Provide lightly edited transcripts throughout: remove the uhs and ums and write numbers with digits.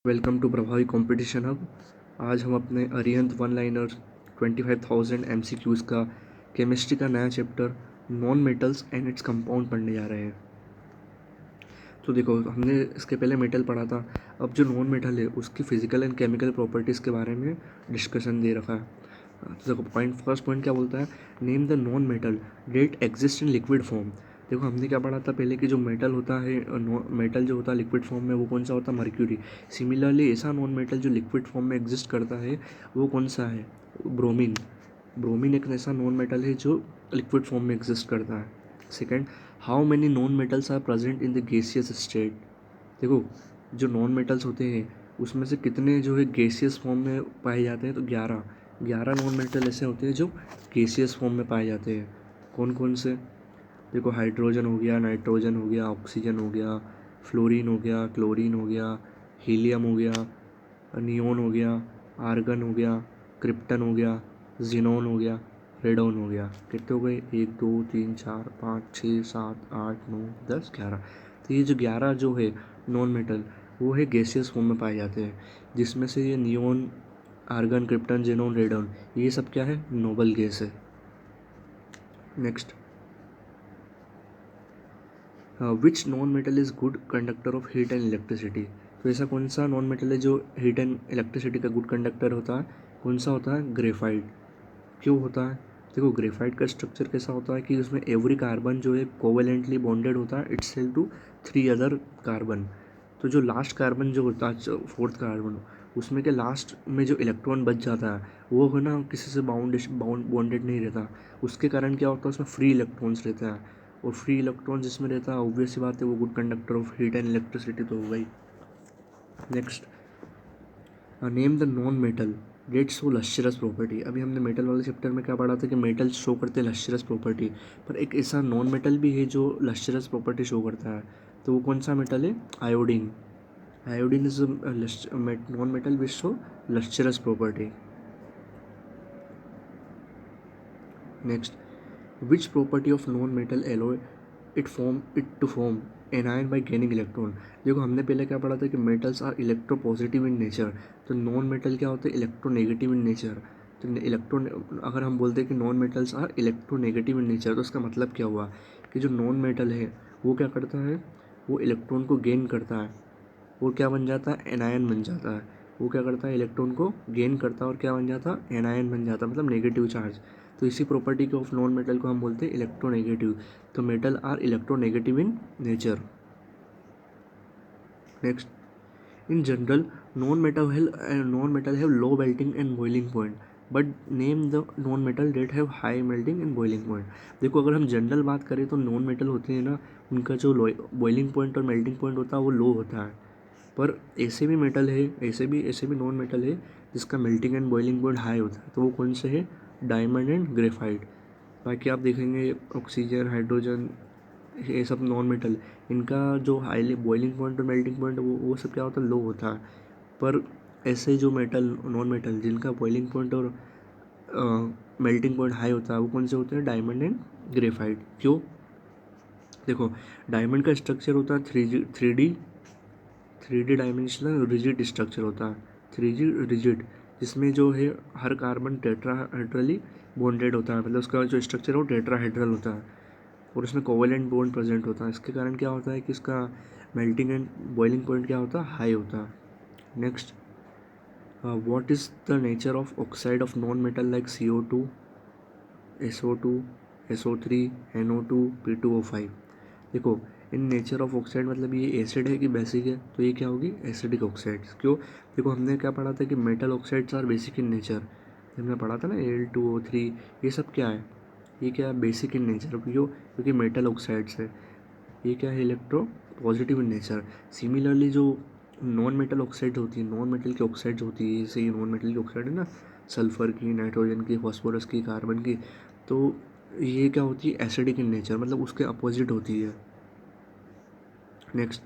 Welcome to प्रभावी competition hub. आज हम अपने अरिहंत वन लाइनर 25,000 MCQs का केमिस्ट्री का नया chapter non metals and its compound पढ़ने जा रहे हैं। तो देखो, हमने इसके पहले मेटल पढ़ा था। अब जो नॉन मेटल है उसकी फिजिकल एंड केमिकल प्रॉपर्टीज़ के बारे में डिस्कशन दे रखा है। तो देखो, फर्स्ट पॉइंट क्या बोलता है, name the non metal that exist in liquid form. देखो, हमने क्या पढ़ा था पहले कि जो मेटल होता है, मेटल जो होता है लिक्विड फॉर्म में, वो कौन सा होता है, मर्क्यूरी। सिमिलरली ऐसा नॉन मेटल जो लिक्विड फॉर्म में एग्जिस्ट करता है वो कौन सा है, ब्रोमीन। ब्रोमीन एक ऐसा नॉन मेटल है जो लिक्विड फॉर्म में एग्जिस्ट करता है। Second, how many non metals are present in the gaseous state. देखो, जो नॉन मेटल्स होते हैं उसमें से कितने जो है गैसियस फॉर्म में पाए जाते हैं, तो 11 नॉन मेटल ऐसे होते हैं जो गैसियस फॉर्म में पाए जाते हैं। कौन कौन से, देखो, हाइड्रोजन हो गया, नाइट्रोजन हो गया, ऑक्सीजन हो गया, फ्लोरीन हो गया, क्लोरीन हो गया, हीलियम हो गया, नियोन हो गया, आर्गन हो गया, क्रिप्टन हो गया, जिनोन हो गया, रेडोन हो गया। कितने हो गए, 1 2 3 4 5 6 7 8 9 10 11। तो ये जो 11 जो है नॉन मेटल वो है गैसियस फॉर्म में पाए जाते हैं, जिसमें से ये neon, argon, krypton, xenon, radon ये सब क्या है, नोबल गैस है। Next, which non metal is good conductor of heat and electricity. तो ऐसा कौन सा नॉन मेटल है जो हीट एंड इलेक्ट्रिसिटी का गुड कंडक्टर होता है, कौन सा होता है, ग्रेफाइट। क्यों होता है, देखो, ग्रेफाइट का स्ट्रक्चर कैसा होता है कि उसमें एवरी कार्बन जो है कोवेलेंटली बॉन्डेड होता है इटसेल्फ टू 3 अदर कार्बन। तो जो लास्ट कार्बन जो होता है, फोर्थ कार्बन, उसमें के लास्ट में जो इलेक्ट्रॉन बच जाता है वो है ना किसी से बॉन्डेड नहीं रहता। उसके कारण क्या होता है, उसमें फ्री इलेक्ट्रॉन्स रहता है, और फ्री इलेक्ट्रॉन जिसमें रहता है ऑब्वियस सी बात है वो good conductor of heat and electricity तो होगा ही। Next, name the non metal that show lustrous property. अभी हमने मेटल वाले चैप्टर में क्या पढ़ा था कि मेटल शो करते हैं लश्चरस प्रॉपर्टी, पर एक ऐसा नॉन मेटल भी है जो लश्चरस प्रॉपर्टी शो करता है। तो वो कौन सा मेटल है, iodine. Iodine is non metal which show lustrous property. Next, which property of non metal allow it to form anion by gaining electron. देखो, हमने पहले क्या पढ़ा था कि metals are electropositive in nature, तो नॉन मेटल क्या होते हैं, इलेक्ट्रो नेगेटिव इन नेचर। तो इलेक्ट्रॉन, अगर हम बोलते हैं कि non metals are electronegative in nature, तो उसका मतलब क्या हुआ कि जो नॉन मेटल है वो क्या करता है, वो इलेक्ट्रॉन को गेन करता है और क्या बन जाता है, एनायन बन जाता है। वो क्या करता है, इलेक्ट्रॉन को गेन करता है और क्या बन जाता है, एनायन बन जाता है, मतलब नेगेटिव चार्ज। तो इसी प्रॉपर्टी के ऑफ नॉन मेटल को हम बोलते हैं इलेक्ट्रोनेगेटिव। तो metal are electronegative in nature. Next, in general non metal have low melting and boiling point, but name the non metal that have high melting and boiling point. देखो, अगर हम general बात करें तो नॉन मेटल होते हैं ना, उनका जो बॉइलिंग पॉइंट और मेल्टिंग पॉइंट होता है वो लो होता है। पर ऐसे भी मेटल है, ऐसे भी नॉन मेटल है जिसका melting and boiling point high होता है, तो वो कौन से है, डायमंड एंड ग्रेफाइट। बाकी आप देखेंगे ऑक्सीजन, हाइड्रोजन, ये सब नॉन मेटल, इनका जो हाईली बॉइलिंग पॉइंट और मेल्टिंग पॉइंट वो सब क्या होता है, लो होता है। पर ऐसे जो मेटल, नॉन मेटल जिनका बॉइलिंग पॉइंट और मेल्टिंग पॉइंट हाई होता है वो कौन से होते हैं, डायमंड एंड ग्रेफाइट। क्यों, देखो, डायमंड का स्ट्रक्चर होता है three D dimensional rigid structure होता है, थ्री जी रिजिड, जिसमें जो है हर कार्बन टेट्राहेड्रली बॉन्डेड होता है, मतलब उसका जो स्ट्रक्चर है वो टेट्राहेड्रल होता है और उसमें कोवेलेंट बॉन्ड प्रेजेंट होता है। इसके कारण क्या होता है कि इसका मेल्टिंग एंड बॉइलिंग पॉइंट क्या होता है, हाई होता है। Next, what is the nature of oxide of non metal like CO2, SO2, SO3, NO2, P2O5। देखो, इन नेचर ऑफ ऑक्साइड मतलब ये एसिड है कि बेसिक है, तो ये क्या होगी, एसिडिक ऑक्साइड। क्यों, देखो, हमने क्या पढ़ा था कि metal oxides are basic in nature, हमने पढ़ा था ना Al2O3, ये सब क्या है, ये क्या है, बेसिक इन नेचर। क्यों, क्योंकि मेटल ऑक्साइड्स है, ये क्या है, electro positive in nature. Similarly जो नॉन मेटल ऑक्साइड होती है, नॉन मेटल की ऑक्साइड्स होती है, जैसे ये नॉन मेटल की ऑक्साइड है ना, सल्फर की, नाइट्रोजन की, फॉस्फोरस की, कार्बन की, तो ये क्या होती है, एसिडिक इन नेचर, मतलब उसके अपोजिट होती है। Next,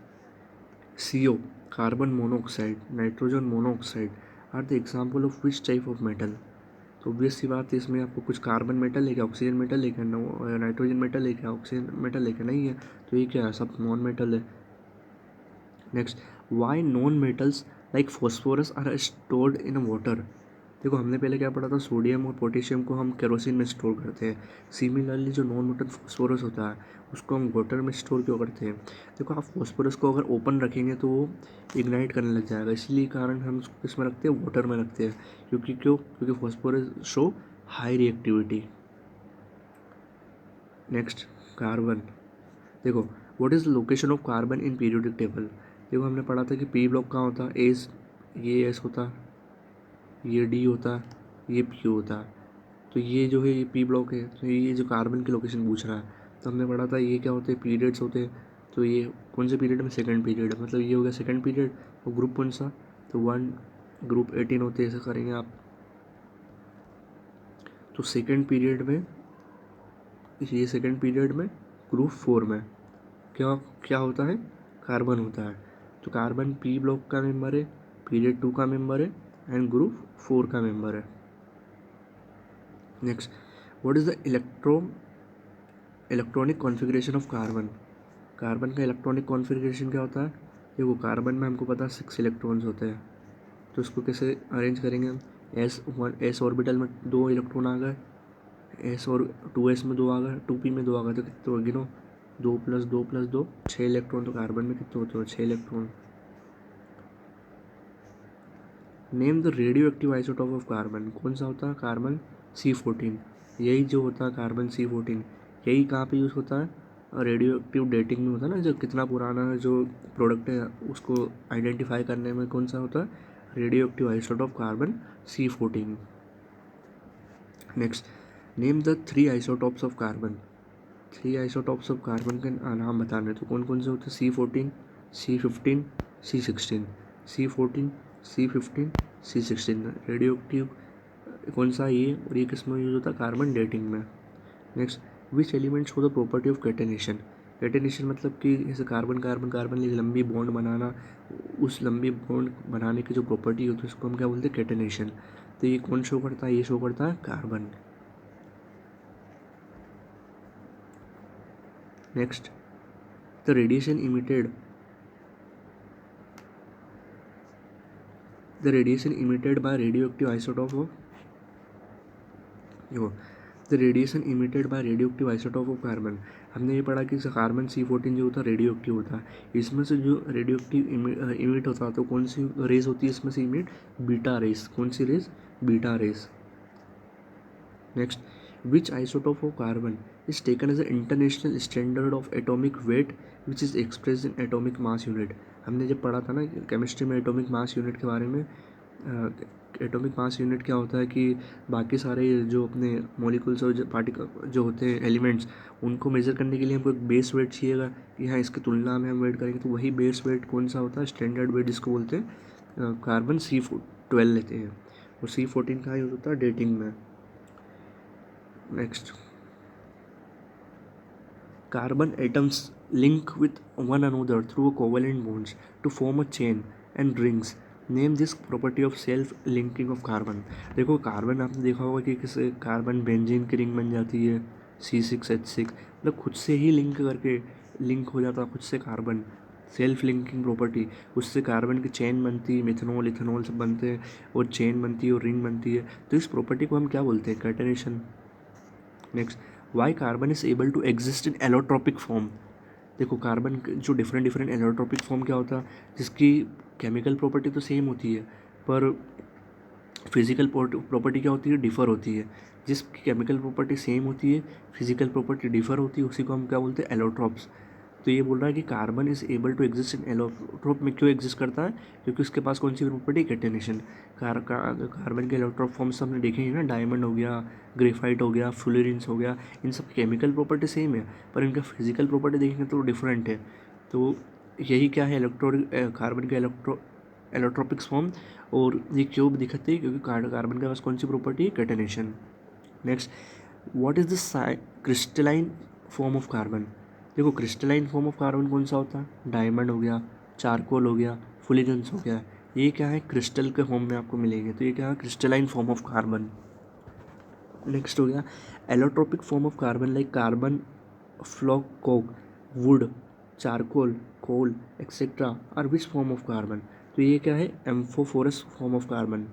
CO, carbon monoxide, nitrogen monoxide are the example of which type of metal. तो ऑब्वियस सी बात है, इसमें आपको कुछ कार्बन मेटल है क्या, ऑक्सीजन मेटल है क्या, नाइट्रोजन मेटल है क्या, ऑक्सीजन मेटल है क्या, नहीं है, तो ये क्या है, सब नॉन मेटल है। Next, why non metals like phosphorus are stored in water. देखो हमने पहले क्या पढ़ा था, सोडियम और पोटेशियम को हम केरोसिन में स्टोर करते हैं। सिमिलरली जो नॉन मोटर फॉस्फोरस होता है उसको हम वाटर में स्टोर क्यों करते हैं? देखो आप फॉस्फोरस को अगर ओपन रखेंगे तो वो इग्नाइट करने लग जाएगा, इसीलिए कारण हम उसको किसमें रखते हैं, वाटर में रखते हैं। क्योंकि phosphorus show high reactivity. Next, carbon. देखो what is the location of carbon in periodic table. देखो हमने पढ़ा था कि पी ब्लॉक कहाँ होता है, एस, ये एस होता, ये डी होता, ये पी होता। तो ये जो है ये पी ब्लॉक है, तो ये जो कार्बन की लोकेशन पूछ रहा है, तो हमने पढ़ा था ये क्या होते हैं, पीरियड्स होते हैं। तो ये कौन से पीरियड में, सेकंड पीरियड, मतलब ये हो गया सेकंड पीरियड। और ग्रुप कौन सा, तो 1, ग्रुप 18 होते हैं, ऐसा करेंगे आप। तो सेकंड पीरियड में, ये सेकंड पीरियड में ग्रुप 4 में क्या क्या होता है, कार्बन होता है। तो कार्बन पी ब्लॉक का मेंबर है, पीरियड 2 का मेंबर है एंड ग्रुप 4 का मेंबर है। Next, what is the electronic configuration of carbon. Carbon का इलेक्ट्रॉनिक कॉन्फ़िगरेशन क्या होता है? देखो कार्बन में हमको पता है 6 इलेक्ट्रॉन्स होते हैं, तो इसको कैसे अरेंज करेंगे हम, एस ऑर्बिटल में 2 इलेक्ट्रॉन आ गए, एस और 2s में 2 आ गए, 2p में 2 आ गए, तो कितने हो गिनो, 2 + 2 + 2 6 इलेक्ट्रॉन। तो कार्बन में कितने होते हैं, 6 electron. Name the radio active isotope of carbon. कौन सा होता है, कार्बन C14। यही जो होता है कार्बन C14, यही कहाँ पे यूज़ होता है, रेडियो एक्टिव डेटिंग में होता है ना, जो कितना पुराना जो प्रोडक्ट है उसको आइडेंटिफाई करने में कौन सा होता है, radio active isotope carbon C14। Next, name the 3 isotopes of carbon. 3 isotopes of carbon के नाम बताने, तो कौन कौन से होते हैं, C14, C15, C16, C14, C15, C16। Radio active कौन सा, ये, और ये किस में यूज़ होता है, कार्बन डेटिंग में। Next, which element show the property of catenation. Catenation मतलब कि जैसे कार्बन कार्बन कार्बन एक लंबी बॉन्ड बनाना, उस लंबी बॉन्ड बनाने की जो प्रॉपर्टी होती है उसको हम क्या बोलते हैं, कैटेनेशन। तो ये कौन शो करता है, ये शो करता है carbon. Next, the radiation emitted by radioactive isotope of, देखो the radiation emitted by radioactive isotope of carbon. हमने ये पढ़ा कि कार्बन C14 जो होता है रेडियो एक्टिव होता है, इसमें से जो रेडियो एक्टिव इमिट होता है तो कौन सी रेस होती है इसमें से इमिट, बीटा रेस। कौन सी rays, beta rays. Next, which isotope of carbon is taken as a international standard of atomic weight which is express in atomic mass unit. हमने जब पढ़ा था ना केमिस्ट्री में एटॉमिक मास यूनिट के बारे में, एटॉमिक मास यूनिट क्या होता है कि बाकी सारे जो अपने मॉलिक्यूल्स और जो पार्टिकल जो होते हैं एलिमेंट्स, उनको मेज़र करने के लिए हमको एक बेस वेट चाहिएगा कि हाँ इसकी तुलना में हम वेट करेंगे, तो वही बेस वेट कौन सा होता है, स्टैंडर्ड वेट, जिसको बोलते हैं कार्बन C12 लेते हैं, और C14 का यूज़ होता है डेटिंग में। Next, carbon atoms link with one another through covalent bonds to form a chain and rings. Name this property of self linking of carbon. देखो कार्बन आपने देखा होगा कि किस कार्बन बेंजीन की रिंग बन जाती है C6H6, मतलब खुद से ही लिंक करके लिंक हो जाता है खुद से कार्बन, सेल्फ लिंकिंग प्रॉपर्टी। उससे कार्बन की चेन बनती है, मिथनॉल इथेनॉल सब बनते हैं, और चेन बनती है और रिंग बनती है। तो इस प्रॉपर्टी को हम क्या बोलते हैं, catenation. Next, why carbon is able to exist in allotropic form. देखो कार्बन जो डिफरेंट डिफरेंट एलोट्रॉपिक फॉर्म क्या होता है, जिसकी केमिकल प्रॉपर्टी तो सेम होती है पर फिजिकल प्रॉपर्टी क्या होती है, डिफ़र होती है। जिसकी केमिकल प्रॉपर्टी सेम होती है, फिजिकल प्रॉपर्टी डिफ़र होती है, उसी को हम क्या बोलते हैं, एलोट्रॉप्स। तो ये बोल रहा है कि carbon is able to exist in allotrope में, क्यों एग्जिस्ट करता है, क्योंकि उसके पास कौन सी प्रॉपर्टी, कैटेनेशन। कार्बन के एलोट्रोप फॉर्म्स हमने देखे हैं ना, डायमंड हो गया, ग्रेफाइट हो गया, फ्लोरीन्स हो गया, इन सब केमिकल प्रॉपर्टी सेम है पर इनका फिजिकल प्रॉपर्टी देखेंगे तो डिफरेंट है। तो यही क्या है, कार्बन के एलोट्रोपिक्स फॉर्म। और ये क्यों दिखते हैं, क्योंकि कार्बन के पास कौन सी प्रॉपर्टी है, catenation. Next, what is the crystalline form of carbon. देखो क्रिस्टलाइन फॉर्म ऑफ कार्बन कौन सा होता है, डायमंड हो गया, चारकोल हो गया, फुलिरेंस हो गया, ये क्या है, क्रिस्टल के फॉर्म में आपको मिलेंगे, तो ये क्या है, crystalline form of carbon. Next हो गया allotropic form of carbon, like carbon, flock coke, wood, charcoal, coal etcetera are which form of carbon. तो ये क्या है, एम्फोफोरस फॉर्म ऑफ कार्बन।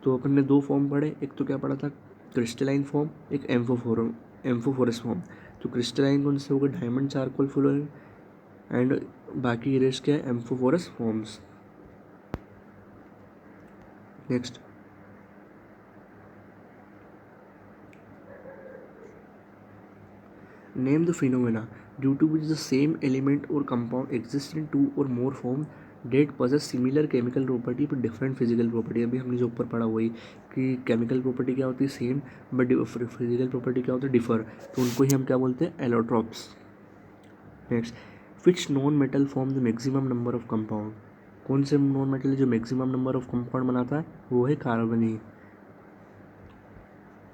तो अपन ने दो फॉर्म पढ़े, एक तो क्या पढ़ा था, क्रिस्टलाइन फॉर्म, एक एम्फोफोरस फॉर्म। तो क्रिस्टलाइन कौन से हो गए, डायमंड चारकोल फ्लोरीन, एंड बाकी रेस्ट क्या है, amorphous forms. Next, name the phenomena due to which the same element or compound exists in two or more forms that possess similar chemical property but different physical property। अभी हमने जो ऊपर पढ़ा वही कि केमिकल प्रॉपर्टी क्या होती है सेम, बट फिजिकल प्रॉपर्टी क्या होती है डिफर, तो उनको ही हम क्या बोलते हैं, allotropes. Next, which non metal form the maximum number of compound. कौन से नॉन मेटल जो मैक्सिमम नंबर ऑफ कंपाउंड बनाता है, वो है carbon he.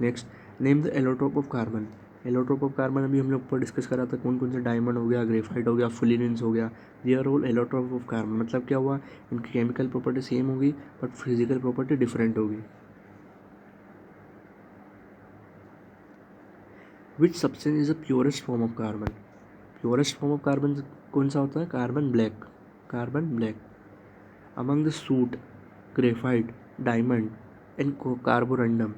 Next, name the allotrope of carbon. Allotrope of carbon अभी हमने ऊपर डिस्कस करा था, कौन कौन से, डायमंड हो गया, ग्रेफाइट हो गया, फुलिनेंस हो गया, they are all allotrope of carbon. मतलब क्या हुआ, इनकी केमिकल प्रॉपर्टी सेम होगी बट फिजिकल प्रॉपर्टी डिफरेंट होगी। Which substance is the purest form of carbon. Purest form of carbon कौन सा होता है, carbon black. Carbon black among the soot, graphite, diamond and carborundum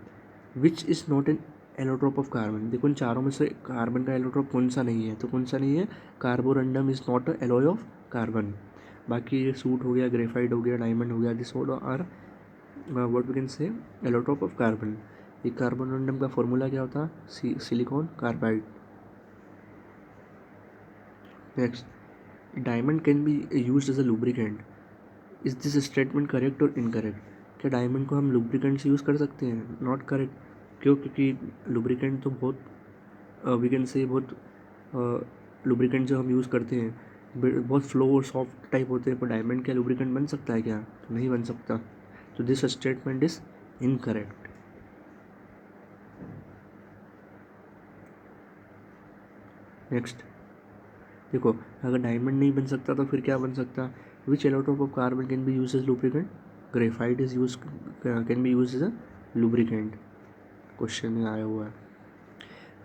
which is not an allotrope of carbon. देखो इन चारों में से कार्बन का एलोट्रोप कौन सा नहीं है, तो कौन सा नहीं है, Carborundum is not a alloy of carbon. बाकी ये सूट हो गया, ग्रेफाइट हो गया, डायमंड हो गया, this all are what we can say allotrope of carbon. ये कार्बोरंडम का फॉर्मूला क्या होता है, silicon carbide. Next, diamond can be used as a lubricant. Is this statement correct और इनकरेक्ट। क्या डायमंड को हम लुब्रिकेंट से यूज़ कर सकते हैं, नॉट करेक्ट। क्यों, क्योंकि लुब्रिकेंट तो बहुत वी कैन से बहुत लुब्रिकेंट जो हम यूज़ करते हैं बहुत फ्लो और सॉफ्ट टाइप होते हैं, पर डायमंड क्या लुब्रिकेंट बन सकता है क्या, तो नहीं बन सकता। तो this statement is incorrect. Next, देखो अगर डायमंड नहीं बन सकता तो फिर क्या बन सकता, which allotrope of carbon can be use as lubricant, graphite is use can be use as a lubricant, question में आया हुआ है।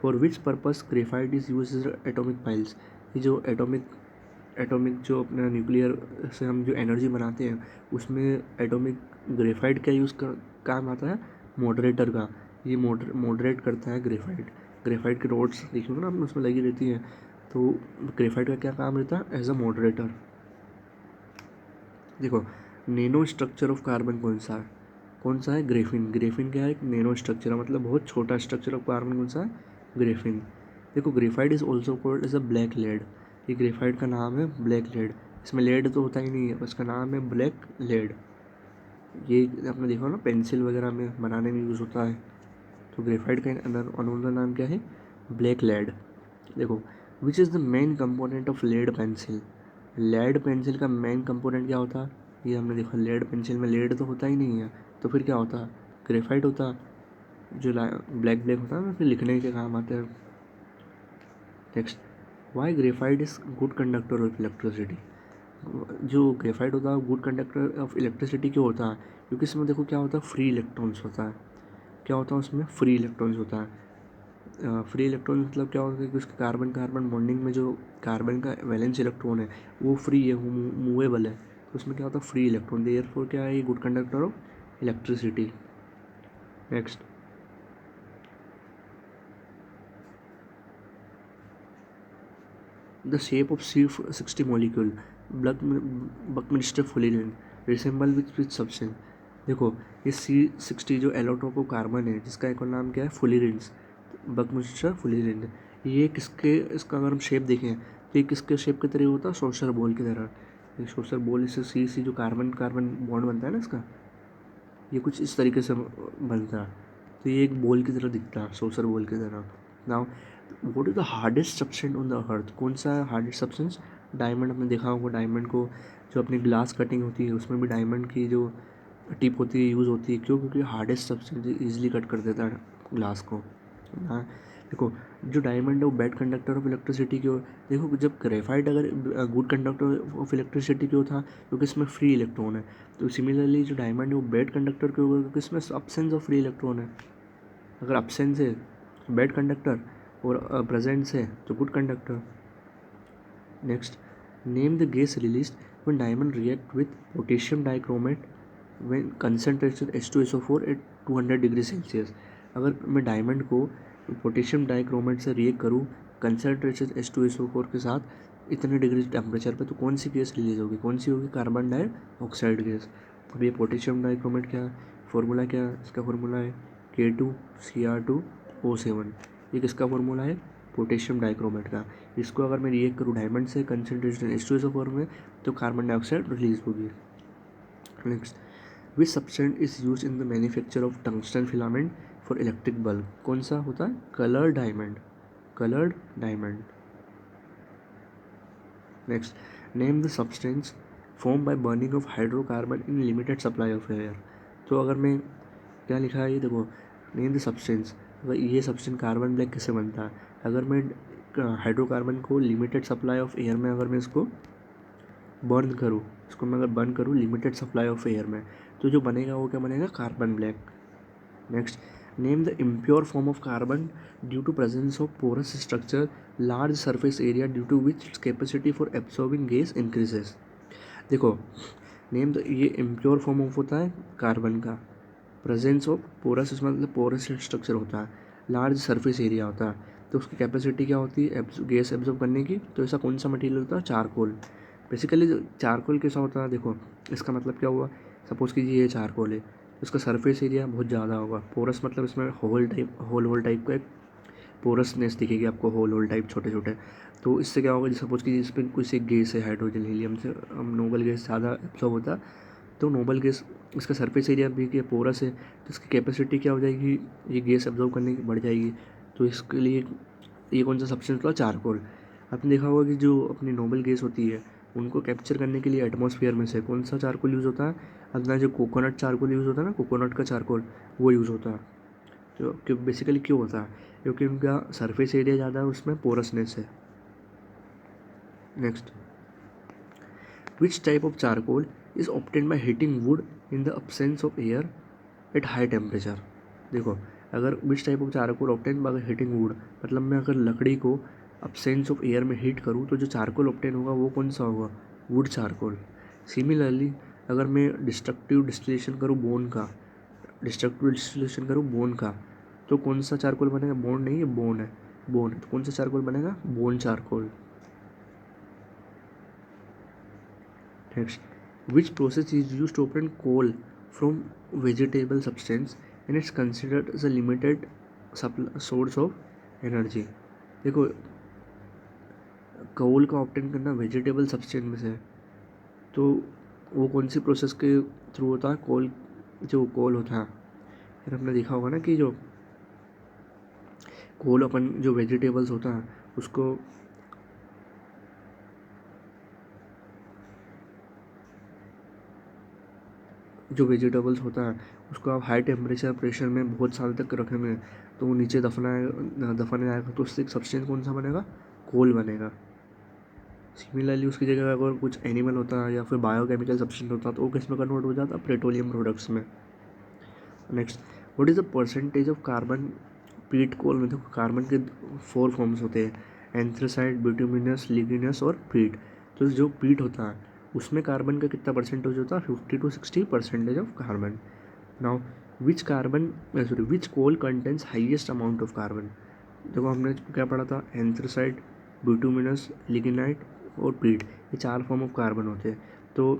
For which purpose graphite is use as atomic piles. ये जो एटॉमिक जो अपना न्यूक्लियर से हम जो एनर्जी बनाते हैं उसमें एटॉमिक ग्रेफाइट का यूज़ कर काम आता है, मॉडरेटर का। ये मॉडरेट करता है ग्रेफाइट। ग्रेफाइट की रोड्स देखिए ना आपने उसमें लगी रहती हैं, तो ग्रेफाइट का क्या काम रहता है, एज अ मॉडरेटर। देखो नैनो स्ट्रक्चर ऑफ कार्बन कौन सा है, ग्रेफिन। ग्रेफिन क्या है, एक नैनो स्ट्रक्चर, मतलब बहुत छोटा स्ट्रक्चर ऑफ कार्बन कौन सा है, ग्रेफिन। देखो graphite is also called as a black lead. ये ग्रेफाइट का नाम है ब्लैक लेड। इसमें लेड तो होता ही नहीं है, उसका नाम है ब्लैक लेड। ये आपने देखा ना पेंसिल वगैरह में बनाने में यूज़ होता है। तो ग्रेफाइट का अनदर नाम क्या है, ब्लैक लेड। देखो which is the main component of lead pencil. Lead pencil का मेन कंपोनेंट क्या होता है, ये हमने देखा, लेड पेंसिल में लेड तो होता ही नहीं है, तो फिर क्या होता है, ग्रेफाइट होता है जो ब्लैक ब्लैक होता है ना, फिर लिखने के काम आता है। Next, why graphite is good conductor of electricity. जो ग्रेफाइट होता है गुड कंडक्टर ऑफ इलेक्ट्रिसिटी क्यों होता है, क्योंकि इसमें देखो क्या होता है, फ्री इलेक्ट्रॉन्स होता है। क्या होता है उसमें, फ्री इलेक्ट्रॉन्स होता है। फ्री इलेक्ट्रॉन मतलब क्या होता है कि उसके कार्बन कार्बन बॉन्डिंग में जो कार्बन का वैलेंस इलेक्ट्रॉन है वो फ्री है, मूवेबल है, तो उसमें क्या होता है, फ्री इलेक्ट्रॉन, देयरफॉर क्या है, ये good conductor of electricity. Next, the shape of C60 molecule buckminsterfullerene resemble which substance. देखो ये C60 जो एलोट्रोप ऑफ कार्बन है जिसका एक और नाम क्या है, फुलिरिन्स, बकमिंस्टर फुलिरिन। ये किसके, इसका अगर हम शेप देखें तो ये किसके शेप की तरह होता है, सोशर बॉल की तरह। ये सोशर बॉल, इससे सी जो कार्बन कार्बन बॉन्ड बनता है ना इसका, ये कुछ इस तरीके से बनता है, तो ये एक बॉल की तरह दिखता है, सोशर बॉल की तरह। Now what is the hardest substance on the earth. कौन सा है हार्डेस्ट सब्सटेंस, डायमंड। आपने देखा होगा डायमंड को जो अपनी ग्लास कटिंग होती है उसमें भी डायमंड की जो टिप होती है यूज़ होती है, क्यों, क्योंकि हार्डेस्ट सब्सटेंस ईजिली कट कर देता है ग्लास को। हाँ, देखो जो डायमंड है वो बैड कंडक्टर ऑफ इलेक्ट्रिसिटी क्यों। देखो जब ग्रेफाइट अगर गुड कंडक्टर ऑफ इलेक्ट्रिसिटी क्यों था, क्योंकि इसमें फ्री इलेक्ट्रॉन है। तो सिमिलरली जो डायमंड है वो बैड कंडक्टर क्यों होगा, क्योंकि इसमें अब्सेंस ऑफ फ्री इलेक्ट्रॉन है। अगर अब्सेंस है तो बैड कंडक्टर, और प्रेजेंस है तो good conductor. Next, name the gas release when diamond react with potassium dichromate when concentration H2SO4 at 200 degree Celsius. अगर मैं डायमंड को पोटेशियम डाइक्रोमेट से रिएक्ट करूँ कंसनट्रेशन H2SO4 के साथ इतने डिग्री टेम्परेचर पे, तो कौन सी गैस रिलीज होगी? कौन सी होगी? Carbon dioxide gas. अब ये पोटेशियम डाइक्रोमेट क्या है, फॉर्मूला क्या है? इसका फॉर्मूला है K2Cr2O7। ये किसका फॉर्मूला है? पोटेशियम डाइक्रोमेट का। इसको अगर मैं रिएक्ट करूँ डायमंड से कंसनट्रेशन H2SO4 में, तो कार्बन डाइऑक्साइड रिलीज होगी। Next, which substance is use in the manufacture of tungsten filament for electric bulb? कौन सा होता है? Coloured diamond. Coloured diamond. Next, name the substance form by burning of hydrocarbon in limited supply of air. तो अगर मैं क्या लिखा है ये देखो, नेम द सब्सटेंस। अगर ये सब्सटेंस कार्बन ब्लैक कैसे बनता है? अगर मैं हाइड्रोकार्बन को लिमिटेड सप्लाई ऑफ एयर में अगर मैं इसको बर्न करूँ, इसको मैं अगर बर्न करूँ लिमिटेड सप्लाई ऑफ एयर में, तो जो बनेगा वो क्या बनेगा? Carbon black. Next, name the impure form of carbon due to presence of porous structure, large surface area due to which its capacity for absorbing gas increases. देखो, name the, ये impure form of होता है carbon का, presence of porous, इसमें मतलब porous structure होता है, large surface area होता है, तो उसकी कैपेसिटी क्या होती है? गैस एब्जॉर्ब करने की। तो ऐसा कौन सा मटेरियल होता है? चारकोल। बेसिकली जो चारकोल कैसा होता है देखो, इसका मतलब क्या हुआ? सपोज़ कीजिए ये चारकोल है, इसका सरफेस एरिया बहुत ज़्यादा होगा। पोरस मतलब इसमें होल टाइप का एक पोरसनेस दिखेगी आपको, होल टाइप छोटे छोटे। तो इससे क्या होगा? सपोज़ कीजिए इस पर कुछ एक गैस है, हाइड्रोजन हीलियम से नोबल गैस ज़्यादा एब्जॉर्ब होता है, तो नोबल गैस, इसका सरफेस एरिया भी क्या पोरस है, तो इसकी कैपेसिटी क्या हो जाएगी? ये गैस एब्जॉर्ब करने की बढ़ जाएगी। तो इसके लिए ये कौन सा सब्सटेंस हुआ? चारकोल। आपने देखा होगा कि जो अपनी नोबल गैस होती है उनको कैप्चर करने के लिए एटमॉस्फेयर में से कौन सा चारकोल यूज़ होता है? अपना जो कोकोनट चारकोल यूज़ होता है ना, कोकोनट का चारकोल, वो यूज़ होता है। तो क्यों बेसिकली क्यों होता है? क्योंकि उनका सरफेस एरिया ज़्यादा है, उसमें पोरसनेस है। Next, which type of charcoal is obtained by heating would in the absence of air at high temperature? देखो, अगर विच type of charcoal obtain by heating would, मतलब मैं अगर लकड़ी को अब्सेंस ऑफ एयर में हीट करूँ तो जो चारकोल ऑब्टेन होगा वो कौन सा होगा? Would charcoal. सिमिलरली, अगर मैं डिस्ट्रक्टिव डिस्टिलेशन करूँ बोन का, तो कौन सा चारकोल बनेगा? बोन नहीं, ये बोन है, बोन है, तो कौन सा चारकोल बनेगा? Bone charcoal. Next, which process is used to obtain coal from vegetable substance and it's considered as a limited source of energy? देखो, कोल का ऑब्टेन करना वेजिटेबल सब्सटेंस में से है, तो वो कौन सी प्रोसेस के थ्रू होता है? कोल, जो कोल होता है, फिर हमने देखा होगा ना कि जो कोल अपन जो वेजिटेबल्स होता है उसको, जो वेजिटेबल्स होता है उसको आप हाई टेम्परेचर प्रेशर में बहुत साल तक रखेंगे तो वो नीचे दफनाने आएगा, तो उससे एक सब्सटेंस कौन सा बनेगा? कोल बनेगा। सिमिलरली उसकी जगह अगर कुछ एनिमल होता है या फिर बायोकेमिकल सब्सटेंस होता है तो वो किस में कन्वर्ट हो जाता है? पेट्रोलियम प्रोडक्ट्स में। Next, what is the percentage of carbon पीट कोल में? देखो, कार्बन के 4 फॉर्म्स होते हैं, एंथ्रासाइड, बिटुमिनस, लिग्निनस और पीट। तो जो पीट होता है उसमें कार्बन का कितना परसेंटेज होता है? 50 to 60% of carbon. Now, which coal contains highest amount of carbon? देखो, हमने क्या पढ़ा था? एंथ्रासाइड, बिटुमिनस, लिग्नाइट और पीट, ये 4 फॉर्म ऑफ कार्बन होते हैं। तो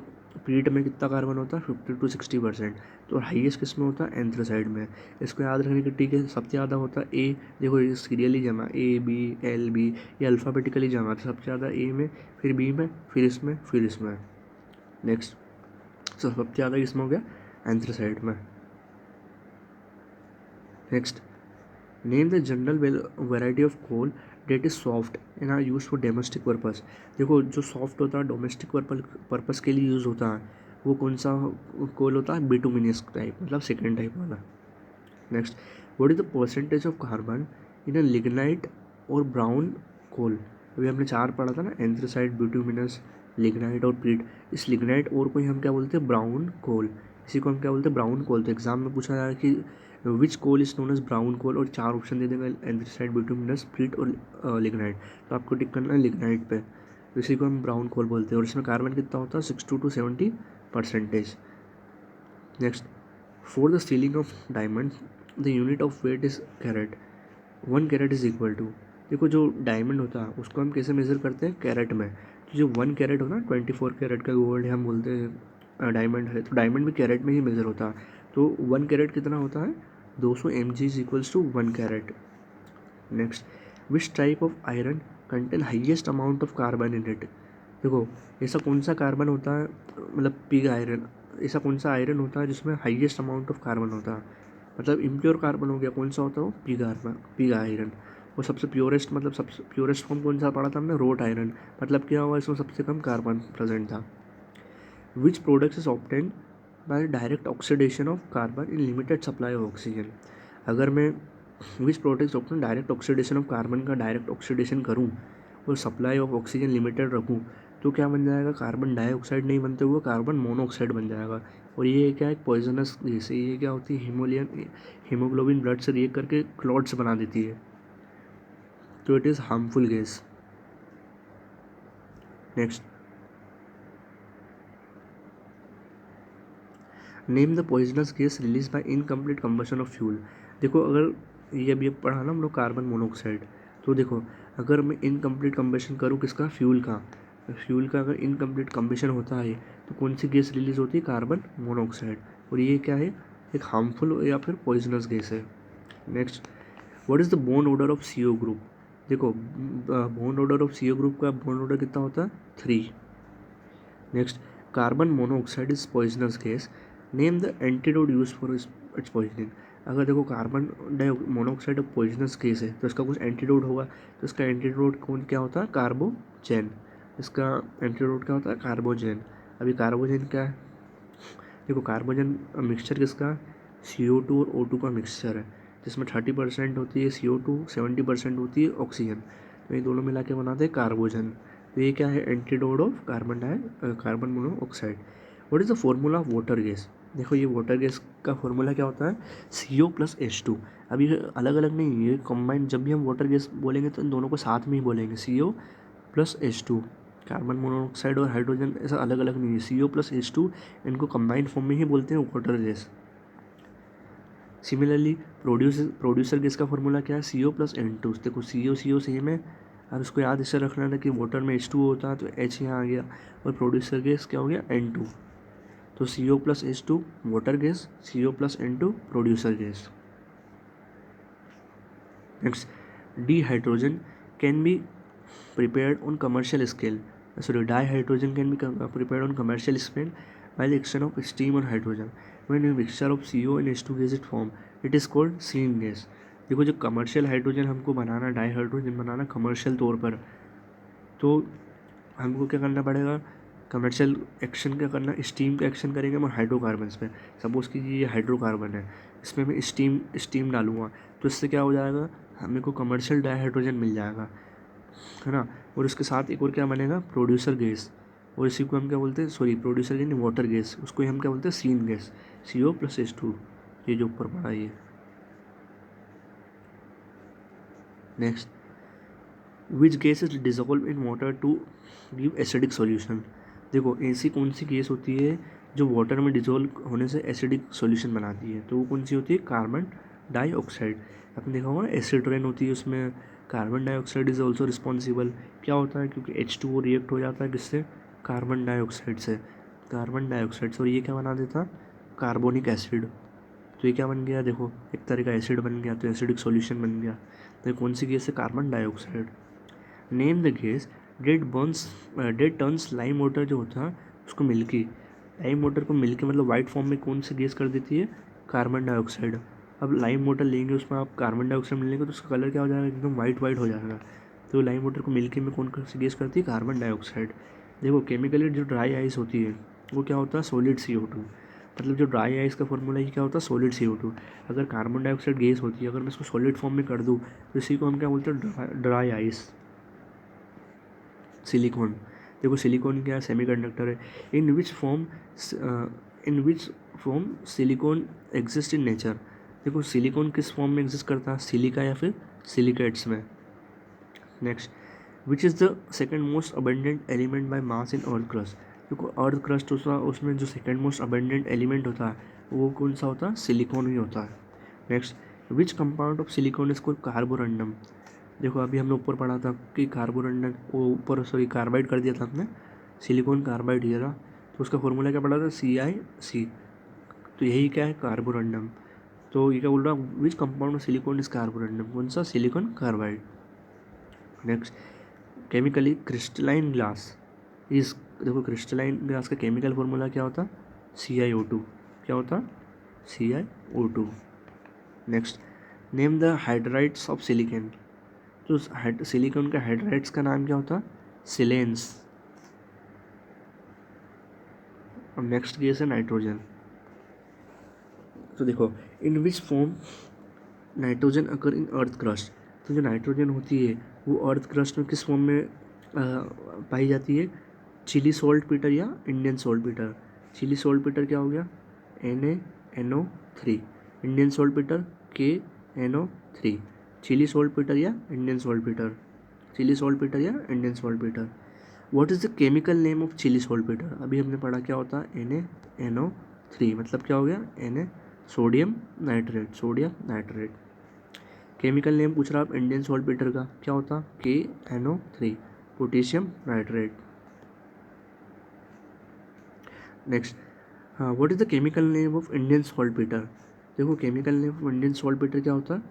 पीट में कितना कार्बन होता है? 50 to 60%। तो हाईएस्ट किस में होता है? एंथ्रासाइड में। इसको याद रखने की ट्रिक है, सबसे ज़्यादा होता है ए। देखो, ये सीरियली जमा A, B, L, B, ये अल्फ़ाबेटिकली जमा, तो सबसे ज़्यादा ए में, फिर बी में, फिर इसमें, फिर इसमें। नेक्स्ट, सबसे ज़्यादा इसमें हो गया एंथ्रासाइड में। Next, name the general variety of coal that is soft and are use for domestic purpose. देखो, जो सॉफ्ट होता है डोमेस्टिक पर्पस के लिए यूज़ होता है वो कौन सा कोल होता है? बिटुमिनस टाइप, मतलब सेकेंड टाइप वाला। Next, what is the percentage of carbon in a lignite और ब्राउन कोल? अभी हमने 4 पढ़ा था ना, एंथ्रासाइड, बिटुमिनस, लिग्नाइट और पीट। इस लिग्नाइट और को ही हम क्या बोलते हैं? Brown coal. इसी को हम क्या बोलते हैं? Brown coal. तो एग्जाम में पूछा जाए कि which coal is known as brown coal, और 4 ऑप्शन दे देंगे, एंथ्रासाइड, बिटुमिनस, पीट और लिग्नाइट। तो आपको टिक करना है लिग्नाइट पे। इसी को हम ब्राउन कोल बोलते हैं, और इसमें कार्बन कितना होता है 60 to 70%। Next, for the stealing of diamond the unit of weight is carat, 1 carat is equal to, देखो जो डायमंड होता है उसको हम कैसे मेज़र करते हैं, कैरेट में। तो जो 1 कैरेट होता है 24 कैरेट का गोल्ड है, हम बोलते हैं डायमंड है, तो डायमंड भी कैरेट में ही मेज़र होता है। तो 1 कैरेट कितना होता है, 200 mg is equals to 1 carat. Next, which type of iron contain highest amount of carbon in it, देखो ऐसा कौन सा कार्बन होता है, मतलब पिग आयरन, ऐसा कौन सा आयरन होता है जिसमें हाईएस्ट अमाउंट ऑफ कार्बन होता है, मतलब इम्प्योर कार्बन हो गया, कौन सा होता है वो, पिग आयरन। वो सबसे प्योरेस्ट, मतलब सबसे प्योरेस्ट फॉर्म कौन सा पढ़ा था हमने, रोट आयरन, मतलब क्या हुआ इसमें सबसे कम कार्बन प्रेजेंट था। विच products is obtain bye direct oxidation of carbon in limited supply of oxygen, अगर मैं विच products obtain direct oxidation of carbon का डायरेक्ट ऑक्सीडेशन करूँ और सप्लाई ऑफ ऑक्सीजन लिमिटेड रखूँ, तो क्या बन जाएगा, कार्बन डाइऑक्साइड नहीं बनते हुए कार्बन मोनोऑक्साइड बन जाएगा। और ये क्या है, पॉइजनस गैस है, ये क्या होती है, हीमोग्लोबिन ब्लड से रिएक्ट करके क्लॉट्स बना देती है, तो it is harmful gas. Next, name the poisonous gas release by incomplete combustion of fuel, देखो अगर ये अभी पढ़ा ना हम लोग कार्बन मोनोऑक्साइड, तो देखो अगर मैं इनकम्प्लीट कंबशन करूँ किसका, फ्यूल का अगर इनकम्प्लीट कंबशन होता है तो कौन सी गैस रिलीज होती है, कार्बन मोनोऑक्साइड, और ये क्या है, एक हार्मफुल या फिर पॉइजनस गैस है। Next, what is the bond order of CO group, देखो bond order of CO group का बॉन्ड ऑर्डर कितना होता है, 3। Next, carbon monoxide is poisonous gas, name the antidote use for its poisoning, अगर देखो carbon monoxide poisonous gas है तो इसका कुछ एंटीडोट होगा, तो इसका एंटीडोट कौन क्या होता है, कार्बोजेन, इसका एंटीडोट क्या होता है, कार्बोजेन। अभी कार्बोजेन क्या है, देखो कार्बोजेन मिक्सचर किसका, CO2 और O2 का मिक्सचर है, जिसमें 30% होती है CO2, 70% होती है ऑक्सीजन, तो ये दोनों मिला के बनाते हैं कार्बोजन। तो ये क्या है, antidote of carbon monoxide. What is the formula of water gas, देखो ये वाटर गैस का फॉर्मूला क्या होता है, CO+H2। अभी अलग अलग नहीं, ये कंबाइंड, जब भी हम वाटर गैस बोलेंगे तो इन दोनों को साथ में ही बोलेंगे, CO+H2। कार्बन मोनोऑक्साइड और हाइड्रोजन ऐसा अलग अलग नहीं है, CO+H2 इनको कंबाइंड फॉर्म में ही बोलते हैं water gas. Similarly producer gas का फॉर्मूला क्या है, CO+N2, देखो CO सेम है, और उसको याद इससे रखना था कि वाटर में H2 होता है तो H यहाँ आ गया, और प्रोड्यूसर गैस क्या हो गया, N2, तो CO+H2 water gas, CO+N2 producer gas. Next, dihydrogen can be prepared on commercial scale, dihydrogen can be prepared on commercial scale by the action of steam or hydrogen when a mixture of CO and H2 gas is formed, it is called clean gas। देखो जो commercial hydrogen हमको बनाना, dihydrogen बनाना commercial तौर पर, तो हमको क्या करना पड़ेगा, कमर्शियल एक्शन क्या करना, स्टीम का एक्शन करेंगे हम हाइड्रोकार्बन्स पे। सपोज़ कीजिए ये हाइड्रोकार्बन है, इसमें मैं स्टीम डालूंगा, तो इससे क्या हो जाएगा, हमें को कमर्शियल डाईहाइड्रोजन मिल जाएगा, है ना। और उसके साथ एक और क्या बनेगा, प्रोड्यूसर गैस, और इसी को हम क्या बोलते हैं, सॉरी प्रोड्यूसर यानी वाटर गैस, उसको हम क्या बोलते हैं, सीन गैस, CO+H2, ये जो ऊपर पड़ा है ये। Next, which gas is dissolve in water to give acidic solution, देखो ऐसी कौन सी गैस होती है जो वाटर में डिजोल्व होने से एसिडिक सॉल्यूशन बनाती है, तो वो कौन सी होती है, कार्बन डाइऑक्साइड। आपने देखा होगा एसिड रेन होती है, उसमें carbon dioxide is also responsible, क्या होता है, क्योंकि H2O रिएक्ट हो जाता है किससे, कार्बन डाइऑक्साइड से, और ये क्या बना देता, कार्बोनिक एसिड, तो ये क्या बन गया, देखो एक तरह का एसिड बन गया, तो एसिडिक सॉल्यूशन बन गया। तो ये कौन सी गैस है, carbon dioxide. Name the gas that turns lime water जो होता है उसको मिल्की, लाइम वाटर को मिल्की मतलब वाइट फॉर्म में कौन सी गैस कर देती है, कार्बन डाइऑक्साइड। अब लाइम वाटर लेंगे, उसमें आप कार्बन डाइऑक्साइड मिलेंगे तो उसका कलर क्या हो जाएगा, एकदम वाइट हो जाएगा, तो लाइम वाटर को मिल्की में कौन सी गैस करती है, कार्बन डाइऑक्साइड। देखो केमिकली जो ड्राई आइस होती है वो क्या होता है, सॉलिड CO2, मतलब जो ड्राई आइस का फॉर्मूला ही क्या होता है, सॉलिड CO2। अगर कार्बन डाइऑक्साइड गैस होती है, अगर मैं इसको सॉलिड फॉर्म में कर दूँ तो इसी को हम क्या बोलते हैं, ड्राई आइस। सिलिकॉन, देखो सिलिकॉन क्या है, सेमीकंडक्टर है। In which form silicon exist in nature, देखो सिलिकॉन किस फॉर्म में एग्जिस्ट करता है, सिलिका या फिर सिलिकेट्स में। Next, which is the second most abundant element by mass in earth crust. देखो अर्थ क्रस्ट उसमें जो सेकेंड मोस्ट अबेंडेंट एलिमेंट होता है वो कौन सा होता है, सिलिकॉन ही होता है। Next, which compound of silicon is called Carborundum. देखो अभी हमने ऊपर पढ़ा था कि कार्बोरंडम वो ऊपर सॉरी कार्बाइड कर दिया था हमने, सिलिकॉन कार्बाइड दिया था, तो उसका फॉर्मूला क्या पढ़ा था, CiC। तो यही क्या है, कार्बोरंडम। तो ये क्या बोल रहा है, which compound of silicon is Carborundum, कौन सा, silicon carbide. Next, chemically crystalline glass इस, देखो क्रिस्टलाइन ग्लास का केमिकल फॉर्मूला क्या होता, CiO2। क्या होता, CiO2। Next, name the hydrides of silicon. तो सिलिकॉन का हाइड्राइड्स का नाम क्या होता, सिलेंस। अब नेक्स्ट केस है नाइट्रोजन। तो देखो, in which form nitrogen occur in earth crust. तो जो नाइट्रोजन होती है वो अर्थ क्रस्ट में किस फॉर्म में पाई जाती है, चिली सॉल्ट पीटर या Indian saltpetre. Chile saltpetre क्या हो गया, NaNO3, Indian saltpetre KNO3। Chile saltpetre या Indian saltpetre, Chile saltpetre या Indian saltpetre. What is the chemical name of Chile saltpetre. अभी हमने पढ़ा क्या होता है, NaNO3, मतलब क्या हो गया, Na sodium nitrate, sodium nitrate. Chemical name पूछ रहा आप इंडियन सॉल्ट पीटर का, क्या होता, KNO3, पोटेशियम नाइट्रेट। नेक्स्ट, हाँ, what is the chemical name of Indian saltpetre. देखो chemical name of Indian saltpetre क्या होता है,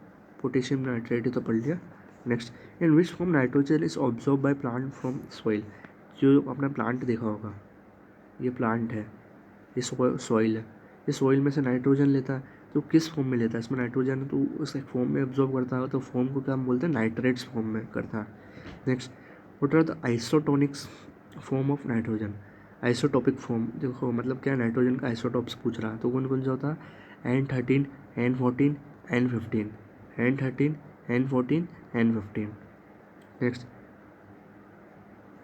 पोटेशियम नाइट्रेट, ये तो पढ़ लिया। Next, in which form nitrogen is absorb by plant from soil. जो अपना प्लांट देखा होगा, ये प्लांट है, ये सॉइल है, ये सॉइल में से नाइट्रोजन लेता है, तो किस फॉर्म में लेता है, इसमें नाइट्रोजन है तो उस फॉर्म में एब्जॉर्ब करता है, तो फॉर्म को क्या हम बोलते हैं, नाइट्रेट्स फॉर्म में करता है। Next, what are the isotonics form of nitrogen. Isotopic form, देखो मतलब क्या है, नाइट्रोजन का आइसोटॉप्स पूछ रहा है, तो कौन कौन सा होता है, N13, N14, N15, N13, N14, N15। Next,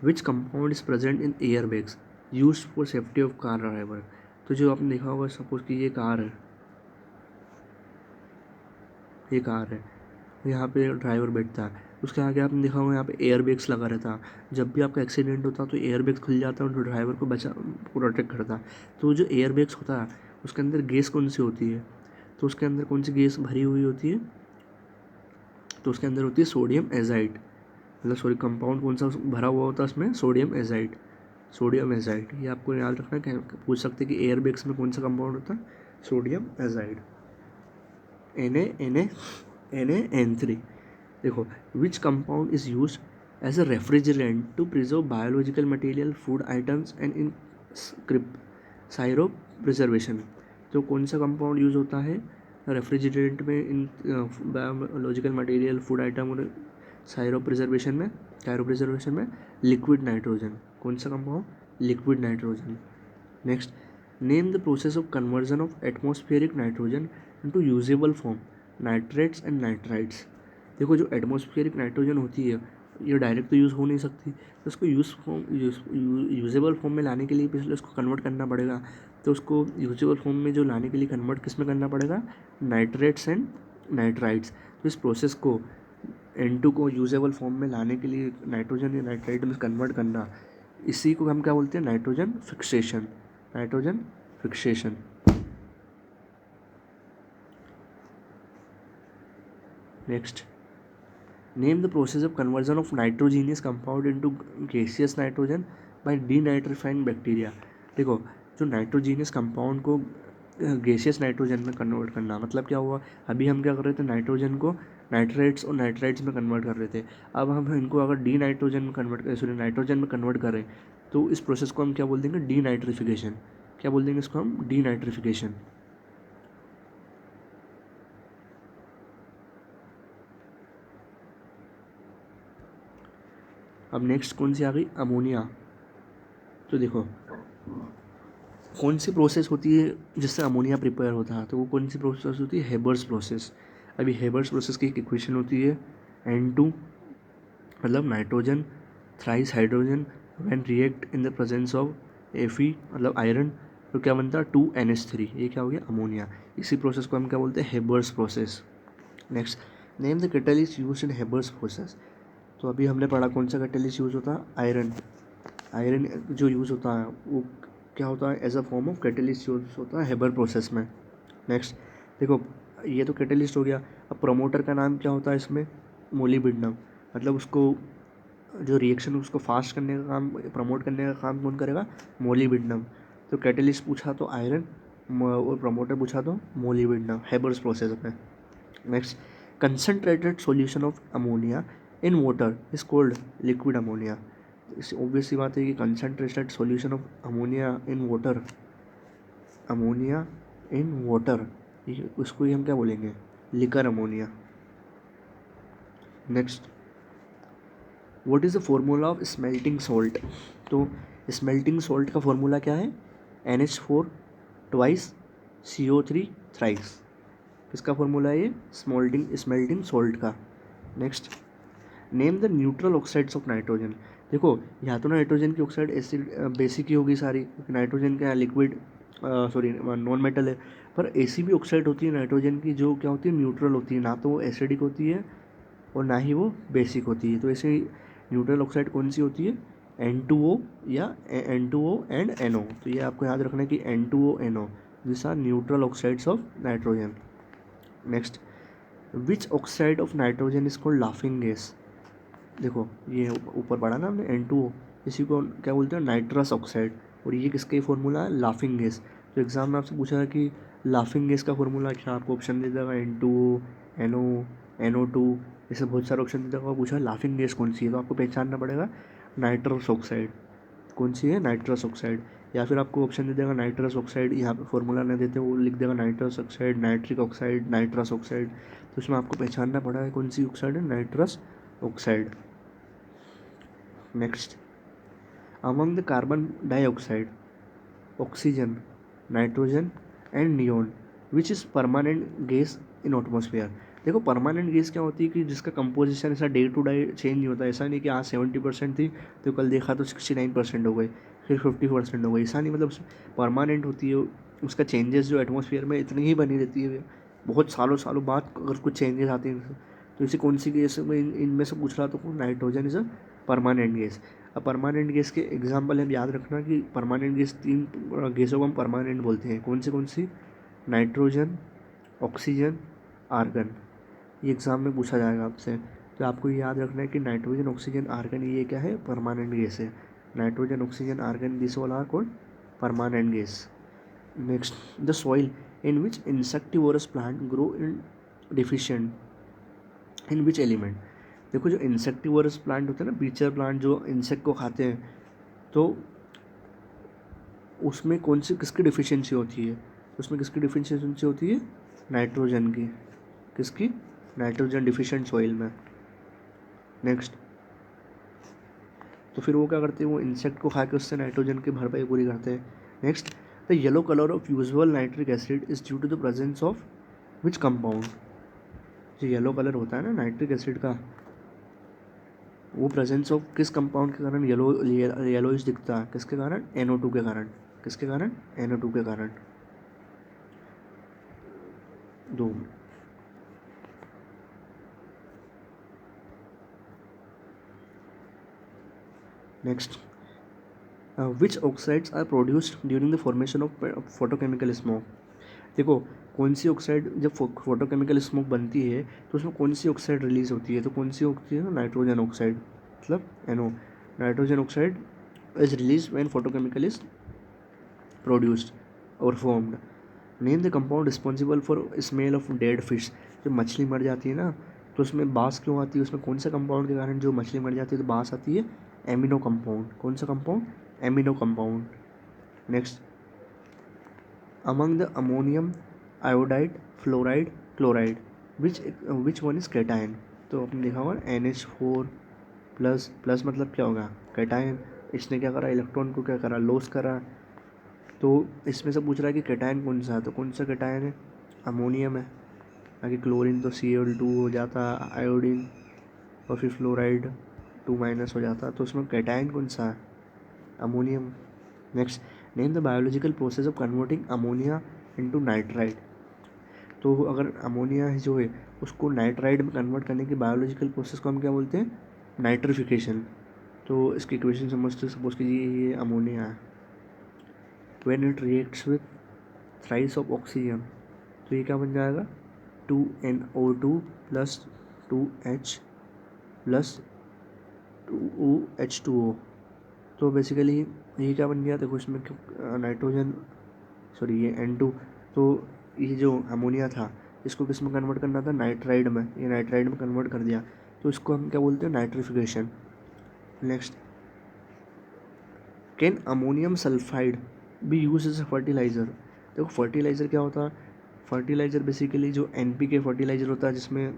which compound is present in air bags use for safety of car driver. तो जो आपने देखा होगा, सपोज कि ये कार है, ये कार है, यहाँ पे ड्राइवर बैठता है, उसके आगे आपने देखा होगा यहाँ पे एयर बैग्स लगा रहता है। जब भी आपका एक्सीडेंट होता है तो एयर बैग खुल जाता है और ड्राइवर को बचा प्रोटेक्ट करता है। तो जो एयर बैग्स होता है उसके अंदर गैस कौन सी होती है, तो उसके अंदर कौन सी गैस भरी हुई होती है, तो उसके अंदर होती है सोडियम एजाइड, मतलब सॉरी कंपाउंड कौन सा भरा हुआ होता है उसमें, सोडियम एजाइड, सोडियम एजाइड। ये आपको याद रखना है, पूछ सकते हैं कि एयर बैग्स में कौन सा कंपाउंड होता है, सोडियम एजाइड, NaNO3। देखो, which compound is use as a refrigerant to preserve biological material, food items and in cryopreservation. तो कौन सा कंपाउंड यूज होता है रेफ्रिजरेंट में, in biological material, food item और साइरो प्रिजर्वेशन में, लिक्विड नाइट्रोजन। कौन सा compound, liquid nitrogen. Next, name the process of conversion of atmospheric nitrogen into usable form, nitrates and nitrides. देखो जो एटमॉस्फेरिक नाइट्रोजन होती है ये डायरेक्ट तो यूज़ हो नहीं सकती, तो उसको यूजेबल फॉर्म में लाने के लिए पहले उसको कन्वर्ट करना पड़ेगा। तो उसको यूजेबल फॉर्म में जो लाने के लिए कन्वर्ट किस में करना पड़ेगा, नाइट्रेट्स एंड नाइट्राइड्स। तो इस प्रोसेस को N2 को यूजेबल फॉर्म में लाने के लिए नाइट्रोजन या नाइट्राइड में कन्वर्ट करना, इसी को हम क्या बोलते हैं, nitrogen fixation, nitrogen fixation. Next, name the process of conversion of nitrogenous compound into gaseous nitrogen by denitrifying bacteria. देखो जो नाइट्रोजीनियस कंपाउंड को गैसियस नाइट्रोजन में कन्वर्ट करना, मतलब क्या हुआ, अभी हम क्या कर रहे थे, नाइट्रोजन को नाइट्रेट्स और नाइट्राइड्स में कन्वर्ट कर रहे थे। अब हम इनको अगर डी नाइट्रोजन में कन्वर्ट सॉरी नाइट्रोजन में कन्वर्ट करें तो इस प्रोसेस को हम क्या बोल देंगे, डी नाइट्रिफिकेशन। क्या बोल देंगे इसको हम, डी नाइट्रिफिकेशन। अब नेक्स्ट कौन सी आ गई, अमोनिया। तो देखो कौन सी प्रोसेस होती है जिससे अमोनिया प्रिपेयर होता है, तो वो कौन सी प्रोसेस होती है, हेबर्स प्रोसेस। अभी हेबर्स प्रोसेस की एक इक्वेशन होती है, N2 मतलब nitrogen thrice hydrogen when react in the presence of Fe मतलब आयरन, तो क्या बनता है 2NH3, ये क्या हो गया, अमोनिया। इसी प्रोसेस को हम क्या बोलते हैं, Haber's process. Next, name the catalyst used in Haber's process. तो अभी हमने पढ़ा कौन सा कैटेलिस्ट यूज़ होता है, आयरन। आयरन जो यूज़ होता है वो क्या होता है, as a form of catalyst use होता है हेबर प्रोसेस में। नेक्स्ट देखो, ये तो कैटेलिस्ट हो गया। अब प्रमोटर का नाम क्या होता है इसमें, मोलिबिडेनम। मतलब उसको जो रिएक्शन उसको फास्ट करने का काम, प्रमोट करने का काम कौन करेगा, मोलिबिडेनम। तो कैटेलिस्ट पूछा तो आयरन, और प्रमोटर पूछा तो मोलिबिडेनम, हेबर्स प्रोसेस में। Next, concentrated solution of ammonia in water is called liquid ammonia. Obvious सी बात है कि concentrated solution of ammonia in water, ammonia in water, उसको ही हम क्या बोलेंगे, liquor ammonia. Next, what is the formula of smelling salt. तो स्मेल्टिंग सॉल्ट का फॉर्मूला क्या है, NH4 ट्वाइस CO3 थ्राइस। किसका फॉर्मूला है ये, स्मेल्टिंग सॉल्ट का। Next, name the neutral oxides of nitrogen. देखो यहाँ तो नाइट्रोजन की ऑक्साइड एसिड बेसिक ही होगी सारी, क्योंकि नाइट्रोजन क्या है, लिक्विड सॉरी नॉन मेटल है। पर ऐसी भी ऑक्साइड होती है नाइट्रोजन की जो क्या होती है, न्यूट्रल होती है, ना तो वो एसिडिक होती है और ना ही वो बेसिक होती है। तो ऐसे न्यूट्रल ऑक्साइड कौन सी होती है, N2O या N2O एंड NO। तो ये आपको याद रखना है कि N2O NO, this are neutral oxides of nitrogen. Next, which oxide of nitrogen is called laughing gas. देखो ये ऊपर पढ़ा ना हमने N2O, इसी को क्या बोलते हैं, नाइट्रस ऑक्साइड। और ये किसका फॉर्मूला है, लाफिंग गैस। तो एग्जाम में आपसे पूछा है कि लाफिंग गैस का फॉर्मूला क्या, आपको ऑप्शन दे देगा N2O, NO, NO2, ऐसे बहुत सारे ऑप्शन दे देगा। पूछा लाफिंग गैस कौन सी है, तो आपको पहचानना पड़ेगा नाइट्रस ऑक्साइड। कौन सी है, नाइट्रस ऑक्साइड। या फिर आपको ऑप्शन दे देगा नाइट्रस ऑक्साइड, यहाँ पे फॉर्मूला नहीं देते, वो लिख देगा nitrous oxide, nitric oxide, nitrous oxide. तो इसमें आपको पहचानना पड़ा है कौन सी ऑक्साइड है, nitrous oxide. Next, among the carbon dioxide, oxygen, nitrogen and neon, which is permanent gas in atmosphere. देखो परमानेंट गैस क्या होती है कि जिसका कंपोजिशन ऐसा डे टू डे चेंज नहीं होता। ऐसा नहीं कि आज 70% थी तो कल देखा तो 69% हो गई, फिर 50% हो गई, ऐसा नहीं। मतलब परमानेंट होती है, उसका चेंजेस जो एटमॉस्फेयर में इतनी ही बनी रहती है। बहुत सालों सालों बाद अगर कुछ चेंजेस आते हैं, तो इसे कौन सी गैस में इनमें से पूछ रहा तो nitrogen is a permanent gas. अब परमानेंट गैस के एग्जाम्पल हम याद रखना कि परमानेंट गैस, तीन गैसों को हम परमानेंट बोलते हैं। कौन सी, नाइट्रोजन, ऑक्सीजन, आर्गन। ये एग्ज़ाम में पूछा जाएगा आपसे। तो आपको ये याद रखना है कि नाइट्रोजन, ऑक्सीजन, आर्गन ये क्या है, परमानेंट गैस है। Nitrogen, oxygen, argon, this all are called permanent gas. Next, the soil in which insectivorous plant grow in deficient in which element. देखो जो इंसेक्टिवोरस प्लांट होते हैं ना, बीचर प्लांट जो इंसेक्ट को खाते हैं, तो उसमें कौन सी किसकी डिफिशियंसी होती है, उसमें किसकी डिफिशियंसी होती है, नाइट्रोजन की। किसकी, नाइट्रोजन डिफिशिएंट सॉइल में। नेक्स्ट, तो फिर वो क्या करते हैं, वो इंसेक्ट को खा के उससे नाइट्रोजन की भरपाई पूरी करते हैं। Next, the yellow colour of usual nitric acid is due to the presence of which compound. जो येलो कलर होता है ना नाइट्रिक एसिड का, वो प्रेजेंस ऑफ किस कंपाउंड के कारण येलोइश दिखता है, किसके कारण, NO2 के कारण। किसके कारण, NO2 के कारण। दो, next, which oxides are produced during the formation of photochemical smoke. देखो कौन सी ऑक्साइड जब फोटोकेमिकल स्मोक बनती है तो उसमें कौन सी ऑक्साइड रिलीज होती है, तो कौन सी होती है, नाइट्रोजन ऑक्साइड, मतलब NO। Nitrogen oxide is release when photochemical is produced और formed. Name the compound responsible for smell of dead fish. जब मछली मर जाती है ना तो उसमें बास क्यों आती है, उसमें कौन सा कंपाउंड के कारण जो मछली मर जाती है तो बास आती है, एमिनो कंपाउंड। कौन सा compound, amino compound. Next, among the ammonium, iodide, fluoride, chloride, which one is cation. तो आपने देखा होगा NH4 प्लस, प्लस मतलब क्या होगा, कैटायन। इसने क्या करा, इलेक्ट्रॉन को क्या करा, लॉस करा। तो इसमें से पूछ रहा है कि कैटायन कौन सा है, तो कौन सा कैटायन है, अमोनियम है। बाकी क्लोरीन तो Cl2 हो जाता, आयोडीन और फिर फ्लोराइड 2- हो जाता। तो उसमें कैटायन कौन सा है, ammonium. Next, name the biological process of converting ammonia into nitride. तो अगर अमोनिया जो है उसको नाइट्राइड में कन्वर्ट करने की बायोलॉजिकल प्रोसेस को हम क्या बोलते हैं, नाइट्रिफिकेशन, तो इसकी इक्वेशन समझते, सपोज कीजिए ये अमोनिया है, when it reacts with thrice of oxygen, तो ये क्या बन जाएगा 2NO2 plus 2H plus 2OH2O। तो बेसिकली ये क्या बन गया, देखो इसमें नाइट्रोजन, सॉरी ये N2, तो ये जो अमोनिया था इसको किस में कन्वर्ट करना था, नाइट्राइड में, ये नाइट्राइड में कन्वर्ट कर दिया, तो इसको हम क्या बोलते हैं, nitrification. Next, can ammonium sulphide be use as a fertiliser. देखो फर्टिलाइज़र क्या होता है, फर्टिलाइज़र बेसिकली जो NPK फर्टिलाइज़र होता है, जिसमें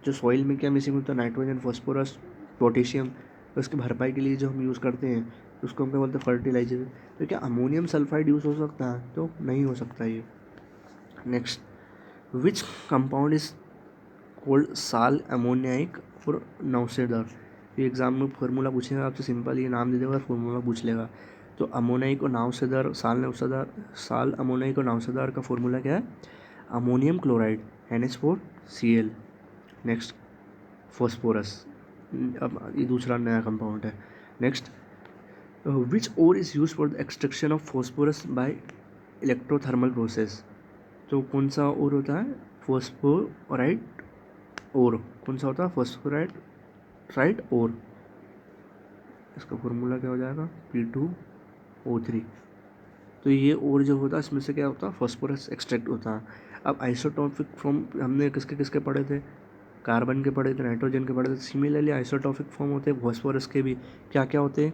जो सॉइल में क्या मिसिंग होता है, नाइट्रोजन, फॉस्फोरस, पोटेशियम, तो उसकी भरपाई के लिए जो हम यूज़ करते हैं तो उसको हम क्या बोलते हैं, फर्टिलाइज़र। तो क्या अमोनियम सल्फाइड यूज़ हो सकता है, तो नहीं हो सकता ये। Next, which compound is cold साल अमोनियाइक फॉर नाउसेडर। ये एग्जाम में फार्मूला पूछेगा आपसे, सिंपल ये नाम दे देगा, फार्मूला पूछ लेगा। तो अमोनियाइक और नाउसेडर, साल अमोनियाइक और नाउसेडर का फार्मूला क्या है, ammonium chloride NH4Cl। Next, phosphorus, अब ये दूसरा नया कंपाउंड है। Next, which ore is use for the extraction of phosphorus by electrothermal process. तो कौन सा ओर होता है, फॉस्फोराइड ओर, कौन सा होता है, फॉस्फोराइड राइट ओर। इसका फॉर्मूला क्या हो जाएगा, P2O3। तो ये ओर जो होता है इसमें से क्या होता है, फॉस्फोरस एक्सट्रैक्ट होता है। अब आइसोटॉपिक फॉर्म हमने किसके किसके पढ़े थे, कार्बन के पढ़े थे, नाइट्रोजन के पढ़े थे। सिमिलरली आइसोटॉपिक फॉर्म होते हैं फॉस्फोरस के भी, क्या क्या होते हैं,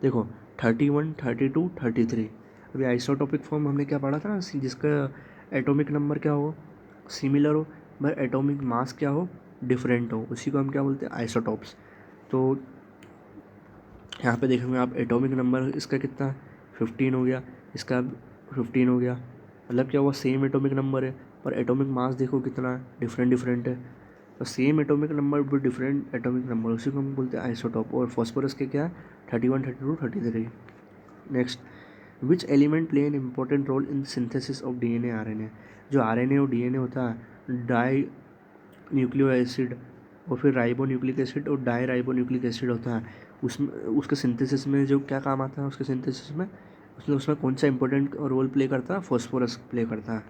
देखो 31, 32, 33। अभी आइसोटॉपिक फॉर्म हमने क्या पढ़ा था ना, जिसका एटॉमिक नंबर क्या हो, सिमिलर हो, पर एटॉमिक मास क्या हो, डिफरेंट हो, उसी को हम क्या बोलते हैं, आइसोटॉप्स। तो यहाँ पे देखेंगे आप, एटॉमिक नंबर इसका कितना है, 15 हो गया, इसका 15 हो गया, मतलब क्या हुआ, सेम एटॉमिक नंबर है पर एटॉमिक मास देखो कितना है, डिफरेंट डिफरेंट है। तो सेम एटॉमिक नंबर भी डिफरेंट एटॉमिक नंबर, उसी को हम बोलते हैं आइसोटॉप। और फॉस्फोरस के क्या है, 31, 32, 33। Next, which element play an important role in synthesis of DNA RNA। जो RNA और DNA होता है, डाई न्यूक्लियो एसिड और फिर राइबो न्यूक्लिक एसिड और डाई राइबो न्यूक्लिक एसिड होता है, उसमें उसके सिंथेसिस में जो क्या काम आता है, उसके सिंथेसिस में उसमें कौन सा इंपॉर्टेंट रोल प्ले करता है, फॉस्फोरस प्ले करता है।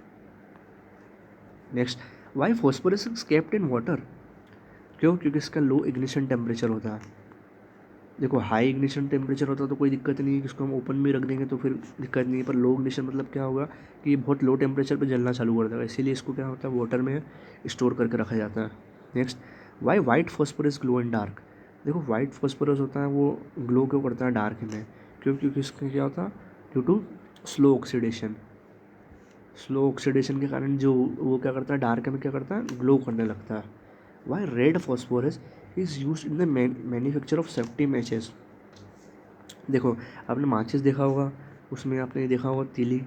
Next, why phosphorus is kept in water. क्यों, क्योंकि इसका लो इग्निशन टेम्परेचर होता है। देखो हाई इग्निशन टेम्परेचर होता है तो कोई दिक्कत नहीं है, इसको हम ओपन भी रख देंगे तो फिर दिक्कत नहीं है, पर लो इग्निशन मतलब क्या होगा कि ये बहुत लो टेम्परेचर पर जलना चालू कर देगा, इसीलिए इसको क्या होता है, वाटर में स्टोर करके रखा जाता है। Next, why white phosphorus glow in dark. देखो वाइट फॉस्फोरस होता है वो ग्लो क्यों करता है डार्क में, क्योंकि इसका क्या होता है, due to slow oxidation. Slow oxidation के कारण जो वो क्या करता है, डार्क में क्या करता है, ग्लो करने लगता है। Why red phosphorus is use in the manufacture of safety matches. देखो आपने माचिस देखा होगा, उसमें आपने देखा होगा तीली,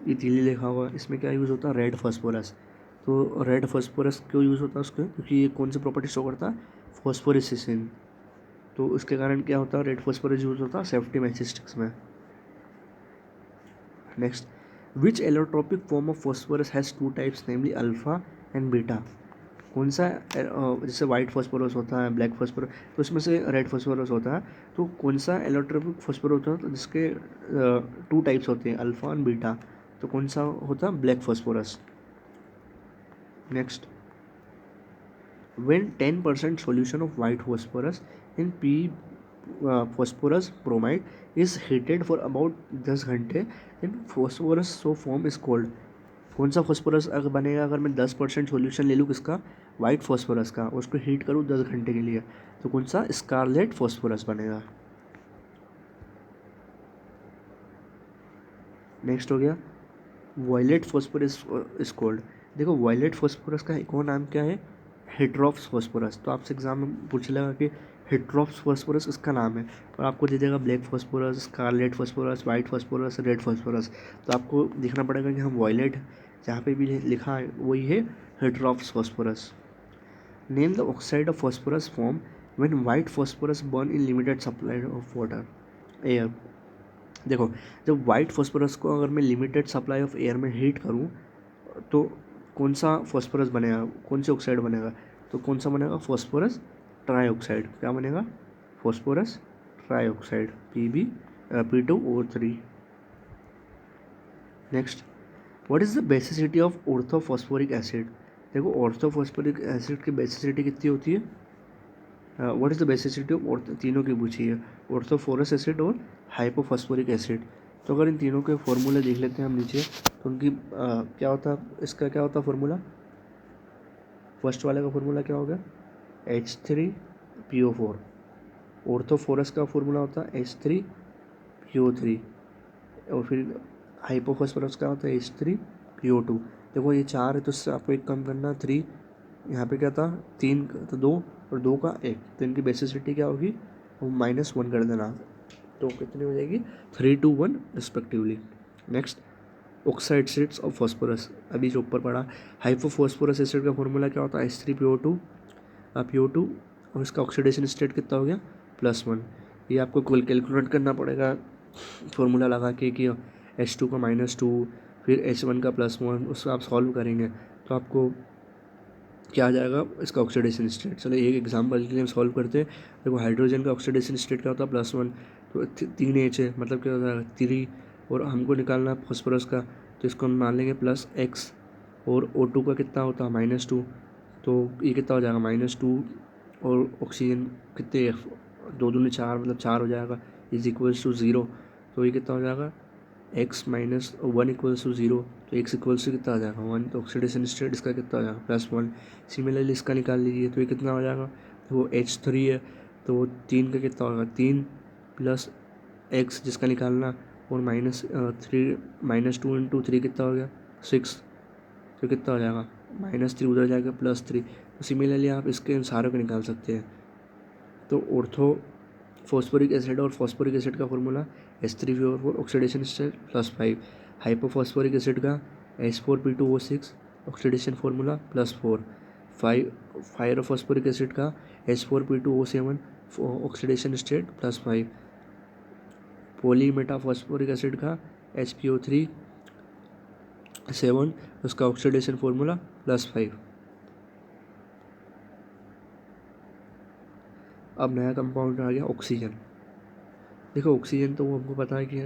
ये तीली देखा होगा, इसमें क्या यूज़ होता है, रेड फॉस्फोरस। तो रेड फॉस्फोरस क्यों यूज़ होता है उसको, क्योंकि ये कौन सी प्रॉपर्टी शो करता है, फॉस्फोरेसिस। तो उसके कारण क्या होता है, रेड फॉस्फोरस यूज़ होता है सेफ्टी मैचेस्टिक्स में। Next, which allotropic form of phosphorus has 2 types namely alpha and beta. कौन सा जैसे वाइट फॉस्फोरस होता है, ब्लैक फॉस्फोरस, तो उसमें से रेड फॉस्फोरस होता है, तो कौन सा एलोट्रोपिक फॉस्फोरस होता है, तो जिसके 2 टाइप्स होते हैं, अल्फ़ा एंड बीटा, तो कौन सा होता है, black phosphorus. Next, when 10% solution of white phosphorus in P phosphorus bromide is heated for about 10 घंटे, then phosphorus so form is called। कौन सा फॉस्फोरस अगर बनेगा, अगर मैं 10% सोल्यूशन ले लूँ किसका, वाइट फॉस्फोरस का, उसको हीट करूँ 10 घंटे के लिए, तो कौन सा, स्कारलेट फॉस्फोरस बनेगा। नेक्स्ट हो गया, वायलेट फॉस्फोरस इज कोल्ड। देखो वायलेट फॉस्फोरस का एक और नाम क्या है, हेट्रोप्स फॉस्फोरस। तो आपसे एग्जाम में पूछ लेगा कि हेट्रोप्स फॉस्फोरस इसका नाम है, और आपको दे देगा black phosphorus, scarlet phosphorus, white phosphorus, red phosphorus. तो आपको देखना पड़ेगा कि हम वायलेट जहाँ पे भी लिखा है वही है हेट्रोप्स phosphorus. Name the oxide of phosphorus form when white phosphorus burn in limited supply of water air. देखो जब वाइट फॉस्फोरस को अगर मैं लिमिटेड सप्लाई ऑफ एयर में हीट करूँ तो कौन सा फॉस्फोरस बनेगा, कौन सी ऑक्साइड बनेगा, तो कौन सा बनेगा, फॉस्फोरस ट्राईऑक्साइड, क्या बनेगा, phosphorus trioxide, Pb P2O3। Next, what is the basicity of orthophosphoric acid. देखो ऑर्थोफॉस्फोरिक एसिड की बेसिसिटी कितनी होती है, what is the basicity of, तीनों की पूछी है, ऑर्थोफोरस एसिड और हाइपोफॉस्फोरिक एसिड। तो अगर इन तीनों के फॉर्मूले देख लेते हैं हम नीचे, तो उनकी क्या होता है, इसका क्या होता है फॉर्मूला, फर्स्ट वाले का फॉर्मूला क्या होगा, H3PO4। ऑर्थोफोरस का फॉर्मूला होता है H3PO3, और फिर हाइपोफॉस्फोरस का होता है H3PO2। देखो ये 4 है तो इससे आपको एक कम करना, 3, यहाँ पे क्या था 3 तो 2 और 2 का 1, तो इनकी बेसिसिटी क्या होगी, वो -1 कर देना, तो कितनी हो जाएगी, 3 to 1 respectively. Next, oxide states of phosphorus, अभी जो ऊपर पड़ा, हाइपोफॉस्फोरस एसिड का फॉर्मूला क्या होता है, H3PO2 और इसका ऑक्सीडेशन स्टेट कितना हो गया, +1। ये आपको कुल कैलकुलेट करना पड़ेगा फॉर्मूला लगा के कि H2 का -2, फिर H1 का +1, उसको आप सॉल्व करेंगे तो आपको क्या आ जाएगा, इसका ऑक्सीडेशन स्टेट। चलो एक एग्जाम्पल के लिए हम सॉल्व करते हैं। देखो हाइड्रोजन का ऑक्सीडेशन स्टेट क्या होता है, +1, तो 3H है, मतलब क्या होता है 3, और हमको निकालना है फॉस्फोरस का, तो इसको हम मान लेंगे +X, और O2 का कितना होता है -2, तो ये कितना हो जाएगा -2, और ऑक्सीजन कितने, 2 दूनी 4, मतलब 4 हो जाएगा, =0, तो ये कितना हो जाएगा, x - 1 = 0, तो x इक्वल्स टू कितना आ जाएगा 1, तो ऑक्सीडेशन स्टेट इसका कितना आ जाएगा +1। सिमिलरली इसका निकाल लीजिए, तो ये कितना हो जाएगा, तो वो H3 है, तो वो 3 का कितना होगा, 3 + x जिसका निकालना, और -3 -2 × 3 कितना हो गया 6, तो कितना हो जाएगा -3 उधर जाएगा +3। तो सिमिलरली आप इसके सारों को निकाल सकते हैं। तो ऑर्थो फॉस्फोरिक एसिड और फॉस्फोरिक एसिड का formula H3PO4 oxidation state +5, hypophosphoric acid का H4P2O6 ऑक्सीडेशन फार्मूला +4, फायरोफॉस्फोरिक एसिड का H4P2O7 ऑक्सीडेशन स्टेट +5, पॉलीमेटाफॉस्फोरिक एसिड का HPO3 7 उसका ऑक्सीडेशन फार्मूला +5। अब नया कंपाउंड आ गया ऑक्सीजन। देखो ऑक्सीजन तो वो हमको पता है कि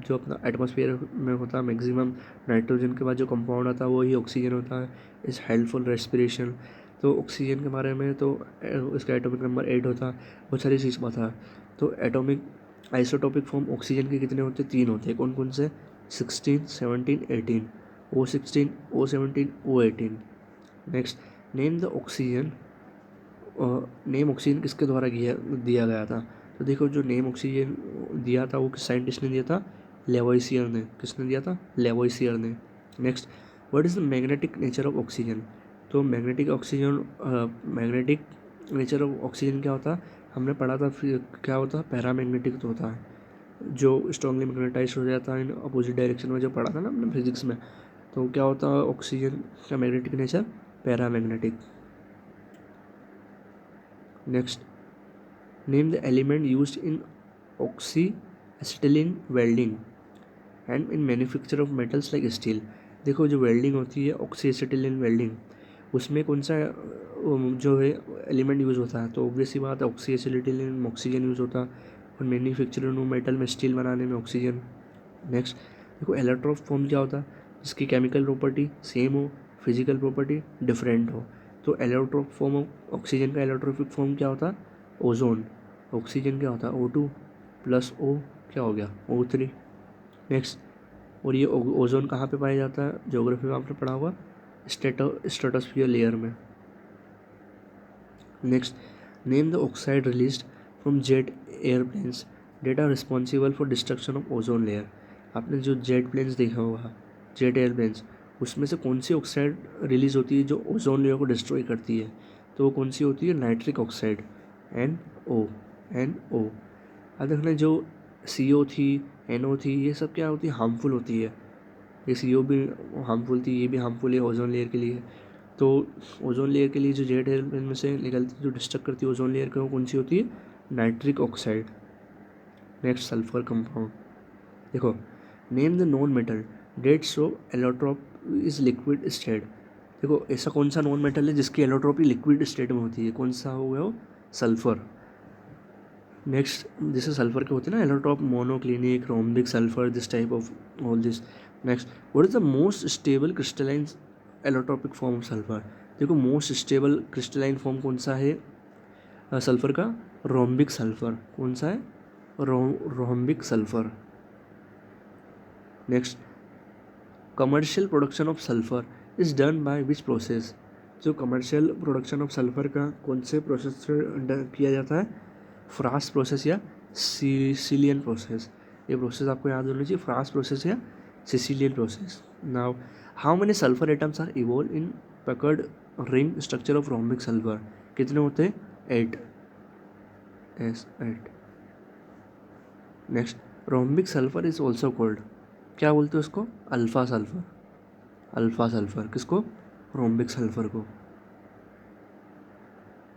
जो अपना एटमॉस्फेयर में होता है मैक्सिमम नाइट्रोजन के बाद जो कंपाउंड आता है वो ही ऑक्सीजन होता है, इज हेल्प फॉर रेस्पिरेशन। तो ऑक्सीजन के बारे में तो इसका एटॉमिक नंबर 8 होता है, बहुत सारी चीज़ पता है। तो एटॉमिक आइसोटॉपिक फॉर्म ऑक्सीजन के कितने होते हैं, 3 होते हैं, कौन कौन से, 16 17 18, O16 O17 O18। Next, name the oxygen, name oxygen किसके द्वारा दिया गया था, तो देखो जो नेम ऑक्सीजन दिया था वो किस साइंटिस्ट ने दिया था, लेवोइसियर ने। किसने दिया था, लेवोइसियर ने। Next, what is the magnetic nature of oxygen, तो मैग्नेटिक नेचर ऑफ ऑक्सीजन क्या होता है, हमने पढ़ा था, फिर क्या होता है, पैरामैग्नेटिक तो होता है, जो स्ट्रांगली मैग्नेटाइज हो जाता है इन अपोजिट डायरेक्शन में, जो पढ़ा था ना हमने फिजिक्स में। तो क्या होता है ऑक्सीजन का magnetic nature, paramagnetic. Next, name the element used in oxyacetylene welding and in manufacture of metals like steel. देखो जो वेल्डिंग होती है ऑक्सीएसिटिलीन वेल्डिंग, उसमें कौन सा जो है एलिमेंट यूज़ होता है, तो ऑब्वियस सी बात है ऑक्सीएसिटिलीन में ऑक्सीजन यूज़ होता है, और मैन्युफैक्चरिंग में मेटल में स्टील बनाने में ऑक्सीजन। नेक्स्ट, देखो एलोट्रोप फॉर्म क्या होता है, जिसकी केमिकल प्रॉपर्टी सेम हो, फिजिकल प्रॉपर्टी डिफरेंट हो। तो एलोट्रोप फॉर्म ऑफ ऑक्सीजन का एलोट्रोपिक फॉर्म क्या होता है, ओजोन। ऑक्सीजन क्या होता है, O2 + O क्या हो गया, O3। नेक्स्ट, और ये ओजोन कहाँ पे पाया जाता है, ज्योग्राफी में आपने पढ़ा होगा, स्ट्रेटोस्फियर लेयर में। Next, name the oxide released from jet airplanes that are responsible for destruction of ozone layer. आपने जो जेट प्लेन्स देखा होगा, जेट एयरप्लेन्स, उसमें से कौन सी ऑक्साइड रिलीज होती है जो ओजोन लेयर को डिस्ट्रॉय करती है, तो वो कौन सी होती है, नाइट्रिक ऑक्साइड, NO। अब देखना जो CO थी, NO थी, ये सब क्या होती है, हार्मफुल होती है। ये CO भी हार्मफुल थी, ये भी हार्मफुल है ओजोन लेयर के लिए। तो ओजोन लेयर के लिए जो जेट एयरप्लेन में से निकलती जो डिस्ट्रक्ट करती है ओजोन लेयर को, कौन सी होती है, nitric oxide. Next, sulphur compound. देखो, name the non metal that show allotrope is liquid state. देखो ऐसा कौन सा नॉन मेटल है जिसकी एलोट्रोपी लिक्विड स्टेट में होती है, कौन सा हो गया वो, सल्फर। नेक्स्ट जैसे सल्फर के होते हैं ना allotrope, monoclinic, rhombic sulphur, this type of all this. Next what is the most stable crystalline allotropic form of sulphur. देखो मोस्ट स्टेबल क्रिस्टलाइन फॉर्म कौन सा है सल्फर का, रोम्बिक सल्फर। कौन सा है, rhombic sulphur. Next commercial production of sulphur is done by which process. जो commercial production of sulphur का कौन से प्रोसेस से किया जाता है, फ्रास्ट प्रोसेस या सिसिलियन प्रोसेस। ये प्रोसेस आपको याद होना चाहिए, फ्रास्ट प्रोसेस या Sicilian process. Now how many sulphur atoms are involve in puckered ring structure of rhombic sulphur. कितने होते हैं, 8, S8। Next rhombic sulphur is also called, क्या बोलते हैं उसको, अल्फा सल्फर। अल्फा सल्फर किसको, रोम्बिक सल्फर को।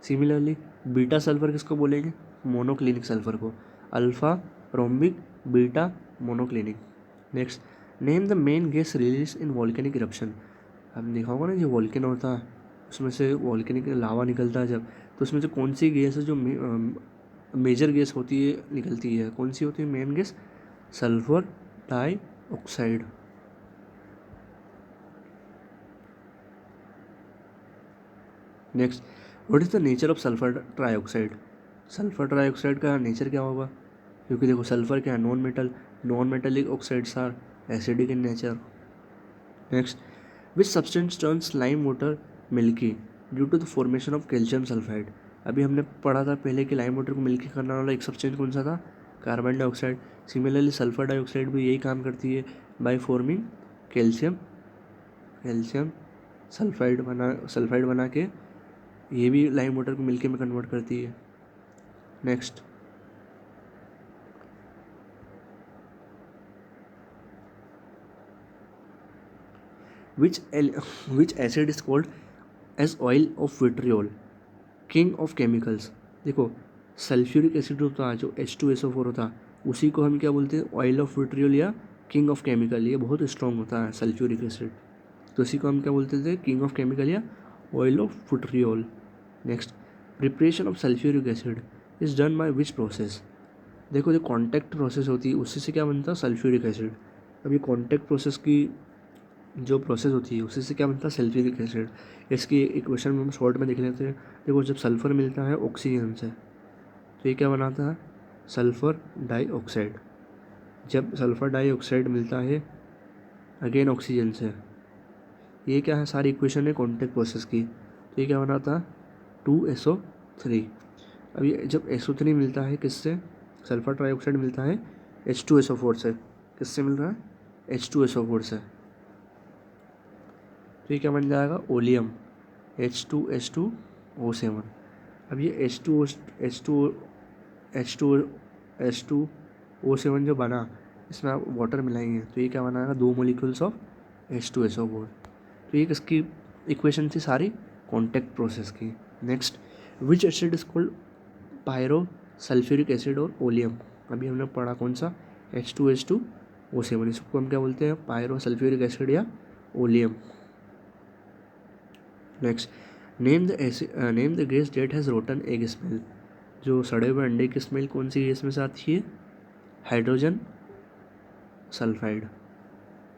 सिमिलरली बीटा सल्फर किसको बोलेंगे, मोनोक्लिनिक सल्फर को। Alpha, rhombic, beta, monoclinic. Next name the main gas release in volcanic eruption. आपने देखा होगा ना जो वॉल्केनो होता है उसमें से वॉल्केनिक लावा निकलता है जब, तो उसमें से कौन सी गैस है जो मेजर गैस होती है निकलती है, कौन सी होती है main gas, sulphur dioxide. Next what is the nature of sulphur trioxide. Sulphur trioxide का नेचर क्या होगा, क्योंकि देखो सल्फर क्या है, non metallic oxides are acidic in nature. Next which substance turns lime water milky due to the formation of calcium sulphide. अभी हमने पढ़ा था पहले कि लाइम वाटर को मिल्की करने वाला एक सब्सटेंस कौन सा था, carbon dioxide. Similarly sulphur dioxide भी यही काम करती है by forming calcium calcium sulphide बना के ये भी लाइम वाटर को मिल्की में कन्वर्ट करती है। Next which acid is called as oil of vitriol, king of chemicals. देखो सल्फ्यूरिक एसिड होता है जो H2SO4 होता है, उसी को हम क्या बोलते हैं, ऑयल ऑफ विट्रियोल या किंग ऑफ केमिकल। ये बहुत स्ट्रॉन्ग होता है सल्फ्यूरिक एसिड, तो इसी को हम क्या बोलते थे, किंग ऑफ केमिकल या oil of vitriol. Next preparation of sulphuric acid is done by which process. देखो जो कॉन्टैक्ट प्रोसेस होती है उसी से क्या बनता है, सल्फ्यूरिक एसिड। अब ये कॉन्टैक्ट प्रोसेस की जो प्रोसेस होती है उसी से क्या बनता है, सल्फ्यूरिक एसिड। इसकी इक्वेशन में हम शॉर्ट में देख लेते हैं। देखो जब सल्फ़र मिलता है ऑक्सीजन से तो ये क्या बनाता है, सल्फ़र डाइऑक्साइड। जब सल्फ़र डाइऑक्साइड मिलता है अगेन ऑक्सीजन से, ये क्या है, सारी इक्वेशन है कॉन्टैक्ट प्रोसेस की, तो ये क्या बनाता है, 2SO3। अब ये जब SO3 मिलता है किससे, सल्फ़र डाइऑक्साइड मिलता है H2SO4 से। किससे मिल रहा है, H2SO4 से। तो ये क्या बन जाएगा, ओलियम, H2H2O7। अब ये H2O7 जो बना इसमें आप वाटर मिलाएंगे तो ये क्या बनाएगा, 2 मोलिक्यूल्स ऑफ H2SO4। तो ये किसकी इक्वेशन थी, सारी कॉन्टैक्ट प्रोसेस की। Next which acid is called pyro sulphuric acid और ओलियम। अभी हमने पढ़ा कौन सा, H2H2O7, इसको हम क्या बोलते हैं, पायरो सल्फ्यूरिक एसिड या oleum. Next name the gas that has rotten egg smell. जो सड़े हुए अंडे की स्मेल कौन सी गैस में से आती है, हाइड्रोजन सल्फाइड,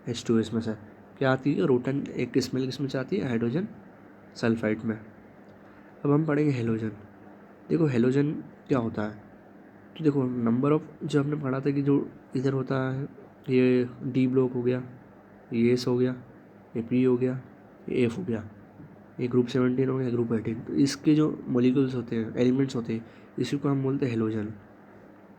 H2 इसमें से क्या आती है, रोटन एग की स्मेल किस में से आती है, हाइड्रोजन सल्फाइड में। अब हम पढ़ेंगे हेलोजन। देखो हेलोजन क्या होता है, तो देखो नंबर ऑफ, जो हमने पढ़ा था कि जो इधर होता है ये D ब्लॉक हो गया, ये S हो गया, ये P हो गया, ये F हो गया, ये ग्रुप 17 हो गया, ग्रुप 18। तो इसके जो मोलिकुल्स होते हैं, एलिमेंट्स होते हैं, इसी को हम बोलते हैं हेलोजन।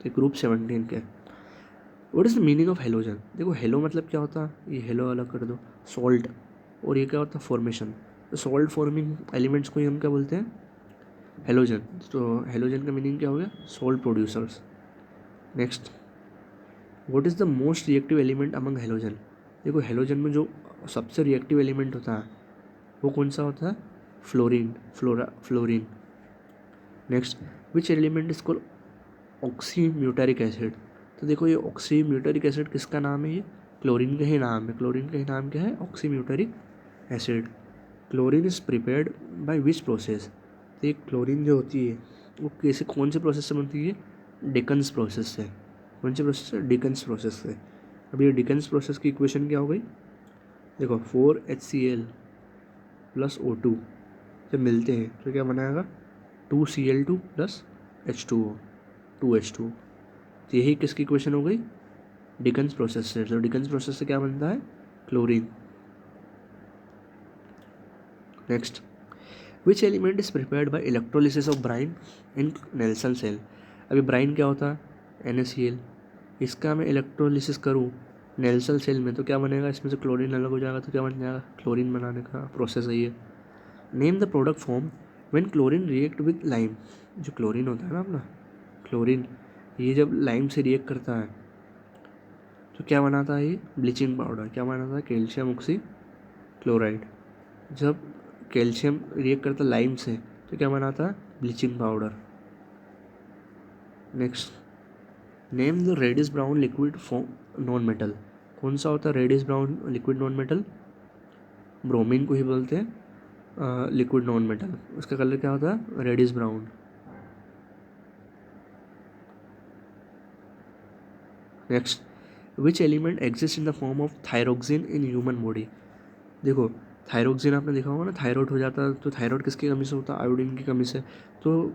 तो ग्रुप 17 के। What is the meaning of halogen. देखो हेलो मतलब क्या होता है, ये हेलो अलग कर दो, सॉल्ट, और ये क्या होता है, फॉर्मेशन। तो सॉल्ट फॉर्मिंग एलिमेंट्स को ही हम क्या बोलते हैं, हेलोजन। तो हेलोजन का मीनिंग क्या हो गया, salt producers. Next what is the most reactive element among halogen. देखो हेलोजन में जो सबसे रिएक्टिव एलिमेंट होता है वो कौन सा होता है, fluorine. Next which element is called oxymuriatic acid. तो देखो ये ऑक्सीम्यूटारिक एसिड किसका नाम है, ये क्लोरीन का ही नाम है। क्लोरीन का ही नाम क्या है, oxymuriatic acid. Chlorine is prepared by which process. तो ये क्लोरीन जो होती है वो कैसे कौन से प्रोसेस से बनती है? डिकन्स प्रोसेस से। कौन से प्रोसेस से? डिकन्स प्रोसेस से। अब ये डिकन्स प्रोसेस की इक्वेशन क्या हो गई? देखो 4HCl प्लस O2 जब मिलते हैं तो क्या बनाएगा? 2Cl2 plus H2O 2H2। तो यही किसकी इक्वेशन हो गई? डिकन्स प्रोसेस से। तो डिकन्स प्रोसेस से क्या बनता है? Chlorine. Next, which element is prepared by electrolysis of brine in Nelson cell. अभी ब्राइन क्या होता है? NaCl। इसका मैं इलेक्ट्रोलिसिस करूँ नेल्सन सेल में तो क्या बनेगा? इसमें से क्लोरीन अलग हो जाएगा तो क्या बन जाएगा? क्लोरीन बनाने का प्रोसेस है ये। Name the product form when chlorine react with lime. जो क्लोरीन होता है ना अपना क्लोरीन, ये जब लाइम से रिएक्ट करता है तो क्या बनाता है? ये ब्लीचिंग पाउडर। क्या बनाता है? Calcium oxy chloride. जब कैल्शियम रिएक्ट करता है लाइम से तो क्या बनाता है? Bleaching powder. Next, name the reddish brown liquid form non metal. कौन सा होता है reddish brown liquid non metal? Bromine को ही बोलते हैं लिक्विड नॉन मेटल। उसका कलर क्या होता है? Reddish brown. Next, which element exist in the form of thyroxine in human body. देखो थायरोक्सिन आपने देखा होगा ना, थायराइड हो जाता है तो थायराइड किसकी कमी से होता है? आयोडीन की कमी से। तो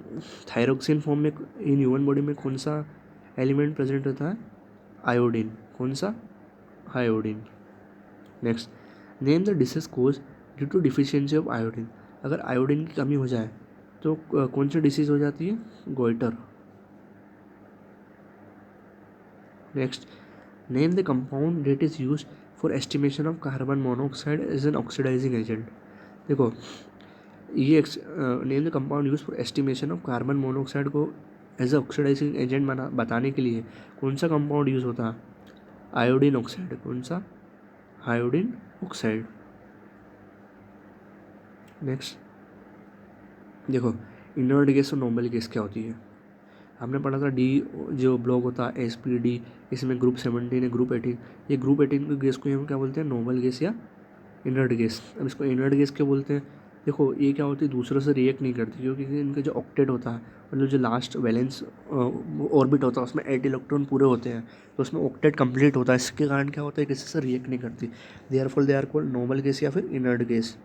थायरोक्सिन फॉर्म में इन ह्यूमन बॉडी में कौन सा एलिमेंट प्रेजेंट होता है? आयोडीन। कौन सा? Iodine. Next, name the disease cause due to deficiency of iodine. अगर आयोडीन की कमी हो जाए तो कौन सी डिसीज हो जाती है? Goitre. Next, name the compound that is use for estimation of carbon monoxide as an oxidising agent. देखो ये name the compound use for estimation of carbon monoxide को एज ए ऑक्सीडाइजिंग एजेंट बताने के लिए कौन सा कंपाउंड यूज होता है? Iodine oxide. कौन सा? Iodine oxide. नेक्स्ट, देखो इनर्ट गैस और नॉर्मल गैस क्या होती है? हमने पढ़ा था डी जो ब्लॉक होता है SPD, इसमें ग्रुप 17 है ग्रुप 18। ये ग्रुप 18 की गैस को हम क्या बोलते हैं? नॉर्मल गैस या इनर्ट गैस। अब इसको इनर्ट गैस क्यों बोलते हैं? देखो ये क्या होती है? दूसरों से रिएक्ट नहीं करती क्योंकि इनका जो ऑक्टेट होता है मतलब जो लास्ट वैलेंस ऑर्बिट होता है उसमें 8 इलेक्ट्रॉन पूरे होते हैं तो उसमें ऑक्टेट कंप्लीट होता है। इसके कारण क्या होता है? किसी से रिएक्ट नहीं करती। Therefore they are called normal gas या फिर इनर्ट गैस।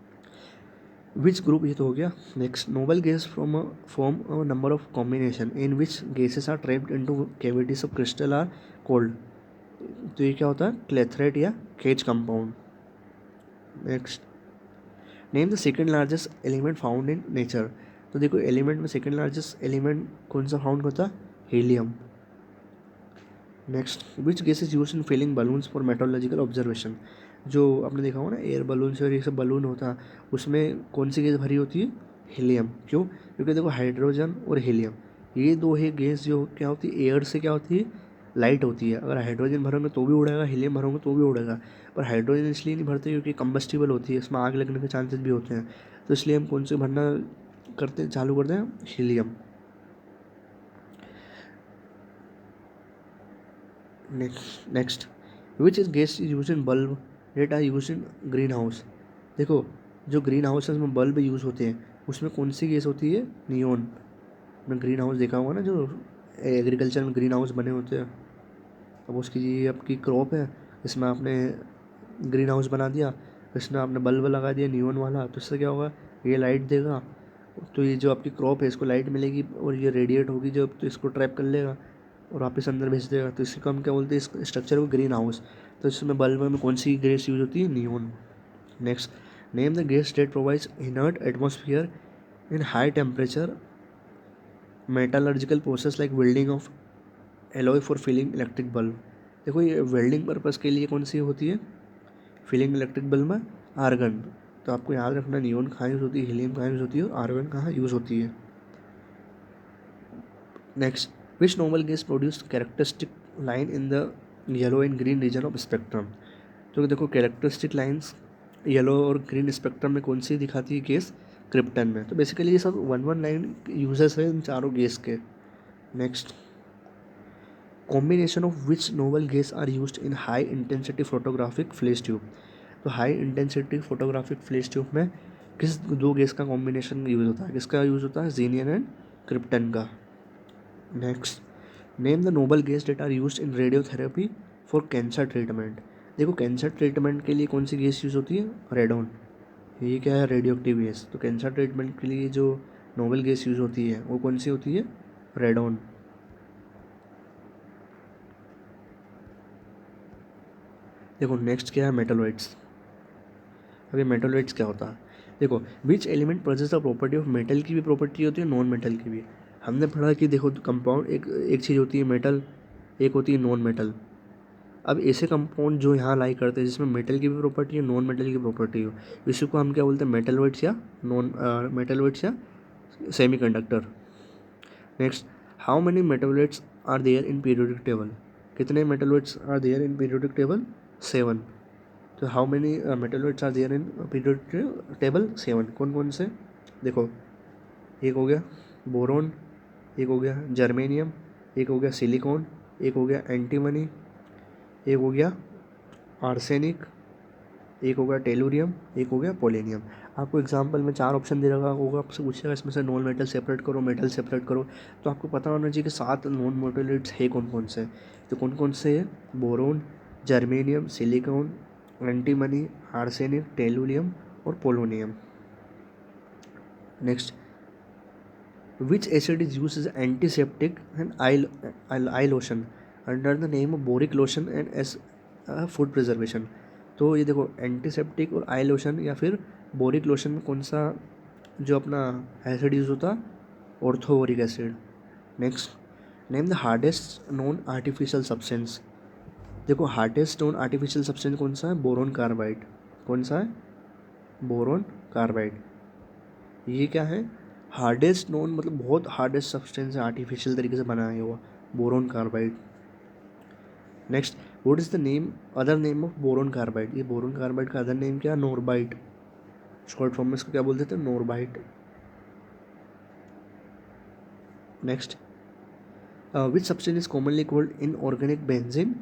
विच ग्रुप, ये तो हो गया। Next, noble gas from form a number of combination in which gases are trapped into cavities of crystal are called. तो ये क्या होता है? क्लेथरेट या cage compound. Next, name the second largest element found in nature. तो देखो element में second largest element कौन सा फाउंड होता है? Helium. Next, which gas is use in filling balloons for meteorological observation. जो आपने देखा होगा ना एयर बलून से और ये सब बलून होता है उसमें कौन सी गैस भरी होती है? हीलियम। क्यों? क्योंकि देखो हाइड्रोजन और हीलियम ये दो है गैस जो क्या होती है? एयर से क्या होती है? लाइट होती है। अगर हाइड्रोजन भरोगे तो भी उड़ेगा, हीलियम भरोगे तो भी उड़ेगा। पर हाइड्रोजन इसलिए नहीं भरते क्योंकि कंबस्टिबल होती है, इसमें आग लगने के चांसेस भी होते हैं। तो इसलिए हम कौन से भरना करते चालू करते हैं? Helium. Next, which is gas is use in bulb that are use in green house. देखो जो ग्रीन हाउस है उसमें बल्ब यूज़ होते हैं उसमें कौन सी गैस होती है? नियोन। आपने ग्रीन हाउस देखा होगा ना जो एग्रीकल्चर में ग्रीन हाउस बने होते हैं। अब उसकी ये आपकी क्रॉप है इसमें आपने ग्रीन हाउस बना दिया, इसमें आपने बल्ब लगा दिया नियोन वाला तो इससे क्या होगा? ये लाइट देगा तो ये जो आपकी क्रॉप है इसको लाइट मिलेगी और ये रेडिएट होगी जब तो इसको ट्रैप कर लेगा और वापस अंदर भेज देगा। तो इसी को हम क्या बोलते हैं? इस स्ट्रक्चर को ग्रीन हाउस। तो इसमें बल्ब में कौन सी गैस यूज होती है? Neon. Next, name the gas that provides inert atmosphere in high temperature metallurgical process like welding of alloy for filling electric bulb. देखो ये वेल्डिंग पर्पज़ के लिए कौन सी होती है? फिलिंग इलेक्ट्रिक बल्ब में आर्गन। तो आपको याद रखना नियोन कहाँ यूज़ होती है, हीलियम कहाँ यूज़ होती है और आर्गन कहाँ यूज़ होती है। Next, which normal gas produce characteristic line in the yellow and green region of spectrum. तो देखो कैरेक्टरिस्टिक लाइंस येलो और ग्रीन स्पेक्ट्रम में कौन सी दिखाती है गैस? क्रिप्टन में। तो बेसिकली ये सब 1 लाइन यूजेस है इन चारों गैस के। Next, combination of which noble gas are used in high intensity photographic flash tube. तो high intensity photographic flash tube में किस दो गैस का कॉम्बिनेशन यूज़ होता है, किसका यूज़ होता है, ज़ीनियम एंड क्रिप्टन का। Next, name the noble gas that are used in radiotherapy for cancer treatment. देखो कैंसर ट्रीटमेंट के लिए कौन सी गैस यूज़ होती है, रेडोन। ये क्या है, रेडियो एक्टिव गैस। तो कैंसर ट्रीटमेंट के लिए जो नोबल गैस यूज़ होती है वो कौन सी होती है, रेडोन। देखो नेक्स्ट क्या है, मेटलॉइड्स। अभी मेटलॉइड्स क्या होता है, देखो which element possess the property of metal की भी प्रॉपर्टी होती है, नॉन मेटल की भी। हमने पढ़ा कि देखो कंपाउंड एक एक चीज़ होती है मेटल, एक होती है नॉन मेटल। अब ऐसे कंपाउंड जो यहाँ लाई करते हैं जिसमें मेटल की भी प्रॉपर्टी है, नॉन मेटल की प्रॉपर्टी हो, इसी को हम क्या बोलते हैं, मेटलॉइड्स या नॉन मेटलॉइड्स या semiconductor. Next, how many metalloids are there in periodic table. कितने metalloids are there in periodic table, 7। तो how many metalloids are there in periodic table, 7। कौन कौन से, देखो एक हो गया बोरोन, एक हो गया जर्मेनियम, एक हो गया सिलिकॉन, एक हो गया एंटीमनी, एक हो गया आर्सेनिक, एक हो गया टेलुरियम, एक हो गया पोलेनियम। आपको एग्जाम्पल में 4 ऑप्शन दे रखा होगा, आपसे पूछेगा इसमें से नॉन मेटल सेपरेट करो, मेटल सेपरेट करो। तो आपको पता होना चाहिए कि 7 नॉन मेटल्स है कौन कौन से। तो कौन कौन से है, boron, germanium, silicon, antimony, arsenic, tellurium और polonium. Next, which acid is use as antiseptic and eye lotion under the name of boric lotion and as food preservation. तो ये देखो एंटीसेप्टिक और आई लोशन या फिर बोरिक लोशन में कौन सा जो अपना एसिड यूज होता, orthoboric acid. Next, name the hardest non artificial substance. देखो हार्डेस्ट नॉन आर्टिफिशियल सब्सटेंस कौन सा है, बोरोन कार्बाइड। कौन सा है, बोरोन कार्बाइड। ये क्या है, हार्डेस्ट नॉन मतलब बहुत हार्डेस्ट सब्सटेंस है आर्टिफिशियल तरीके से बनाया हुआ, boron carbide. Next, what is the name other name of boron carbide. ये बोरोन कार्बाइड का अदर नेम क्या है, नोरबाइट। शॉर्ट फॉर्म में इसको क्या बोलते थे, नोरबाइट। Next, which substance is commonly called inorganic benzene,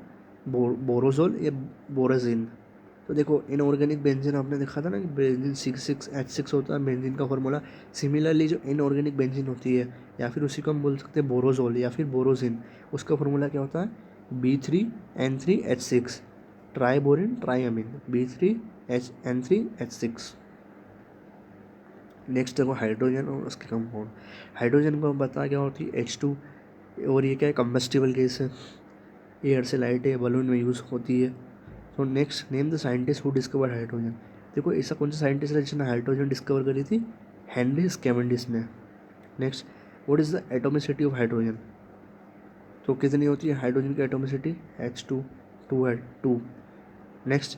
borazole or borazine. तो देखो इनऑर्गेनिक बेंजीन आपने देखा था ना कि बेंजीन 6,6H6 होता है बेंजीन का फॉर्मूला। सिमिलरली जो इनऑर्गेनिक बेंजीन होती है या फिर उसी को हम बोल सकते हैं बोरोजोल या फिर बोरोजिन, उसका फॉर्मूला क्या होता है, B3N3H6, ट्राइबोरिन ट्राइअमीन, B3N3H6। नेक्स्ट देखो हाइड्रोजन और उसके कंपाउंड। हाइड्रोजन को बता क्या होती है, H2। और ये क्या है, कम्बस्टिबल गैस है, एयर से लाइट है, बलून में यूज़ होती है। तो next, name the scientist who discover hydrogen. देखो ऐसा कौन सा साइंटिस्ट है जिसने हाइड्रोजन डिस्कवर करी थी, हेनरी कैवेंडिश ने। Next, what is the atomicity of hydrogen. तो कितनी होती है हाइड्रोजन की एटोमिसिटी, H2, 2 है 2। Next,